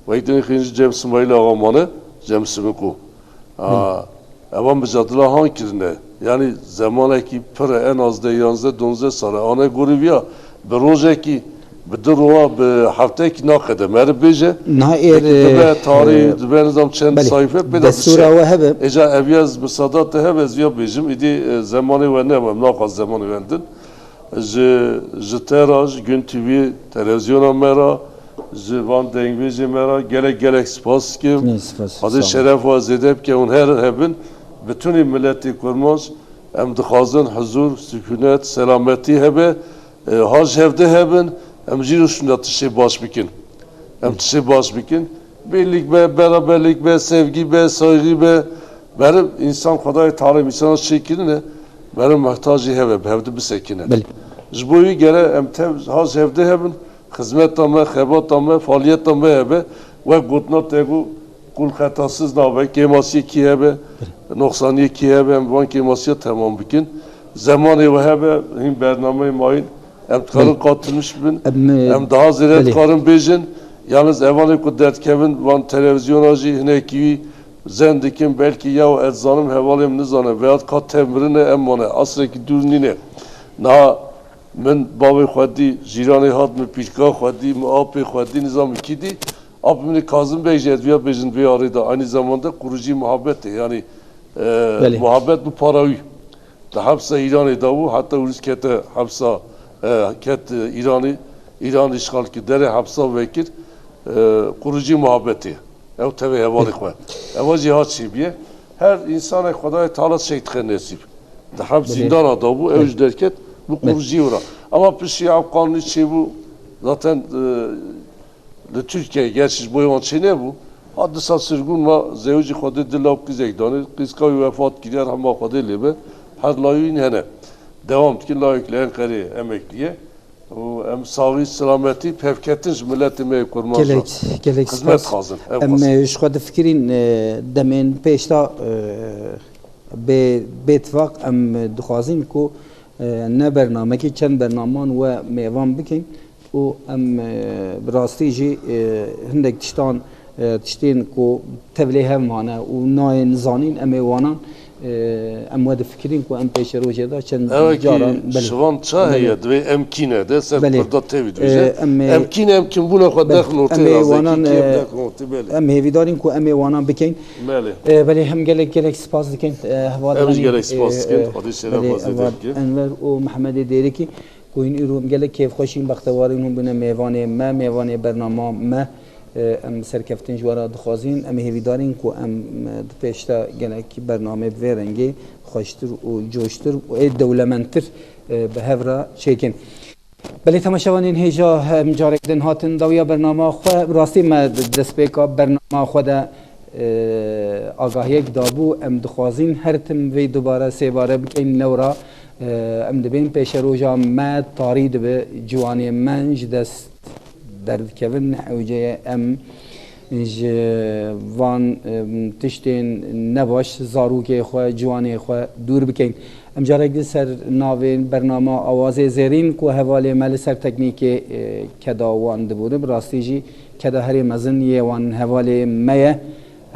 Ve idini xinci Cem İsmail Ağa manı, Cem İsmail'ku. Eva mücadele hankirine, yani zamanaki pere en az da 11-12 sene, ana goriviya, bir rojeki, bir duruma, bir haftaki nakede, meri beje, dibe tarihi, dibe nizam çend sayfa, bir de şey. Eca eviyaz müsaadat hevez ya bejim, idi zamanı ve nemem, nakaz zamanı vendin. Jiteraj, Gün TV, televizyona mera, Van dengveci mera, gerek spas kim, adı şeref ve zedep ki on her hebin, bütün milleti kurmaz, em dixwazin huzur, sükunet, selameti hebe, haj hevde hebin, em jî şunda tişê baş bikin. Em tişê baş bikin. Birlik be, beraberlik be, sevgi be, saygı be. Benim insan Xwedayê Teala insana şekline, benim muhtacı hebe, hevde bisekine. Belê. Ji bo wî gere em tev haj hevde hebin, xizmeta me, xebata me, faaliyeta me hebe, ve gotina te got kul xetasız nabe, kemasiyekî hebe, noksaniyekî hebe, em van kemasiya tamam bikin. Zamanê ve hebe, hîn bernameyê mayîn, em dikarin qatılmış bin, em daha zêde dikarin bêjin, yalnız evanê ku derdkevin van televizyona jî hinekî wî zen dikin, belkî ya ez zanim hevalê min nizane, veyahut ka temrine em wane, asrekî dûr nîne. Niha min bavê xwedî, jîranê hat min pîrka xwedî, min apê xwedî, nizam kîdî, apê min ê Kazım Bey jî edviya bêjin vê arê da, aynı zamanda kurucî muhabbetê, yani muhabbet bu parawî. Di hepsa İranê da bû, heta wî kete hepsa ket İran işgal ki derê hepsa vekir kurucî muhabbetê. Ew tevê hevalê xwe. Ewa jî hat çêbiye. Her insana Xwedayê Teala şey dixê nesîb. Di hev zindana da bû, ew ji derket bu kurucî wira. Ama piştî ev qanûnî çêbû, zaten li Türkiye gerçi ji bo wan çê nebû, hat disa sirgûn ma zewcî Xwedê dila qîzek danî, qîzka wî vefat kiriye hema Xwedê lêbe, her layîn hene. Devam dikin layık li Enqereyê emekliye. Em sağî selameti pevketin ji milletê me kurmaz. gelek Hizmet xazin. em ji xwe difikirîn demên pêşta bêtivaq em dixwazin ku ne bernamekî çend bernaman we mêvan bikin û em bi rastî jî hindek tiştên ku tevlê hev mane û nayên zanîn em ê wanan em we difikirîn ku em pêşê rojê da çend caran şivan ça heye divê emkîne de ser kurda tevî dibêje. Emkîn bûna xwe dexin ortê em hêvîdarîn ku em ê wanan bikin. Belê hem gelek spas dikin Em jî gelek spas dikin. Xwedê şeref wazê dikin. Enver û Mihemedê Dêrikî ku hîn îro gelek kêfxweşîn bextewarîn hûn bine mêvanê me, mêvanê bernama me. Em serkeftin ji wara dixwazîn em hêvîdarîn ku em di pêşta gelek bername bi vê rengê xweştir û coştir û ê dewlemendtir bi hev re çêkin. Belê temaşevanên hêja em carek din hatin dawiya bernama xwe bi rastî me destpêka bernama xwe de agahiyek dabû em dixwazîn her tim vê dubare sêbare bikin lewra em dibên pêşeroja me tarî dibe ciwanê me ji dest derdkevin ewceye em ji van tiştên nebaş zarokê xwe ciwanê xwe dûr bikin. Em carek li ser navên bernama awazê zêrîn ku hevalê me li ser teknîkê keda wan dibûne bi rastî jî keda herê mezin yê wan hevalê me ye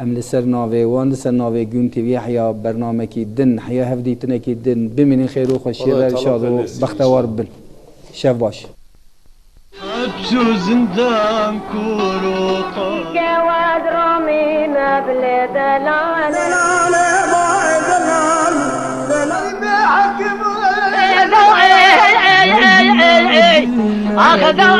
em li ser navê wan li ser navê Gün TV heya bernamekî din heya hevdîtinekî din bimînin xêr û xweşî re şad û bextewar bin. Şev baş. Hepsi zindan kuruqa جواز رامين بلاد العالم أخذوا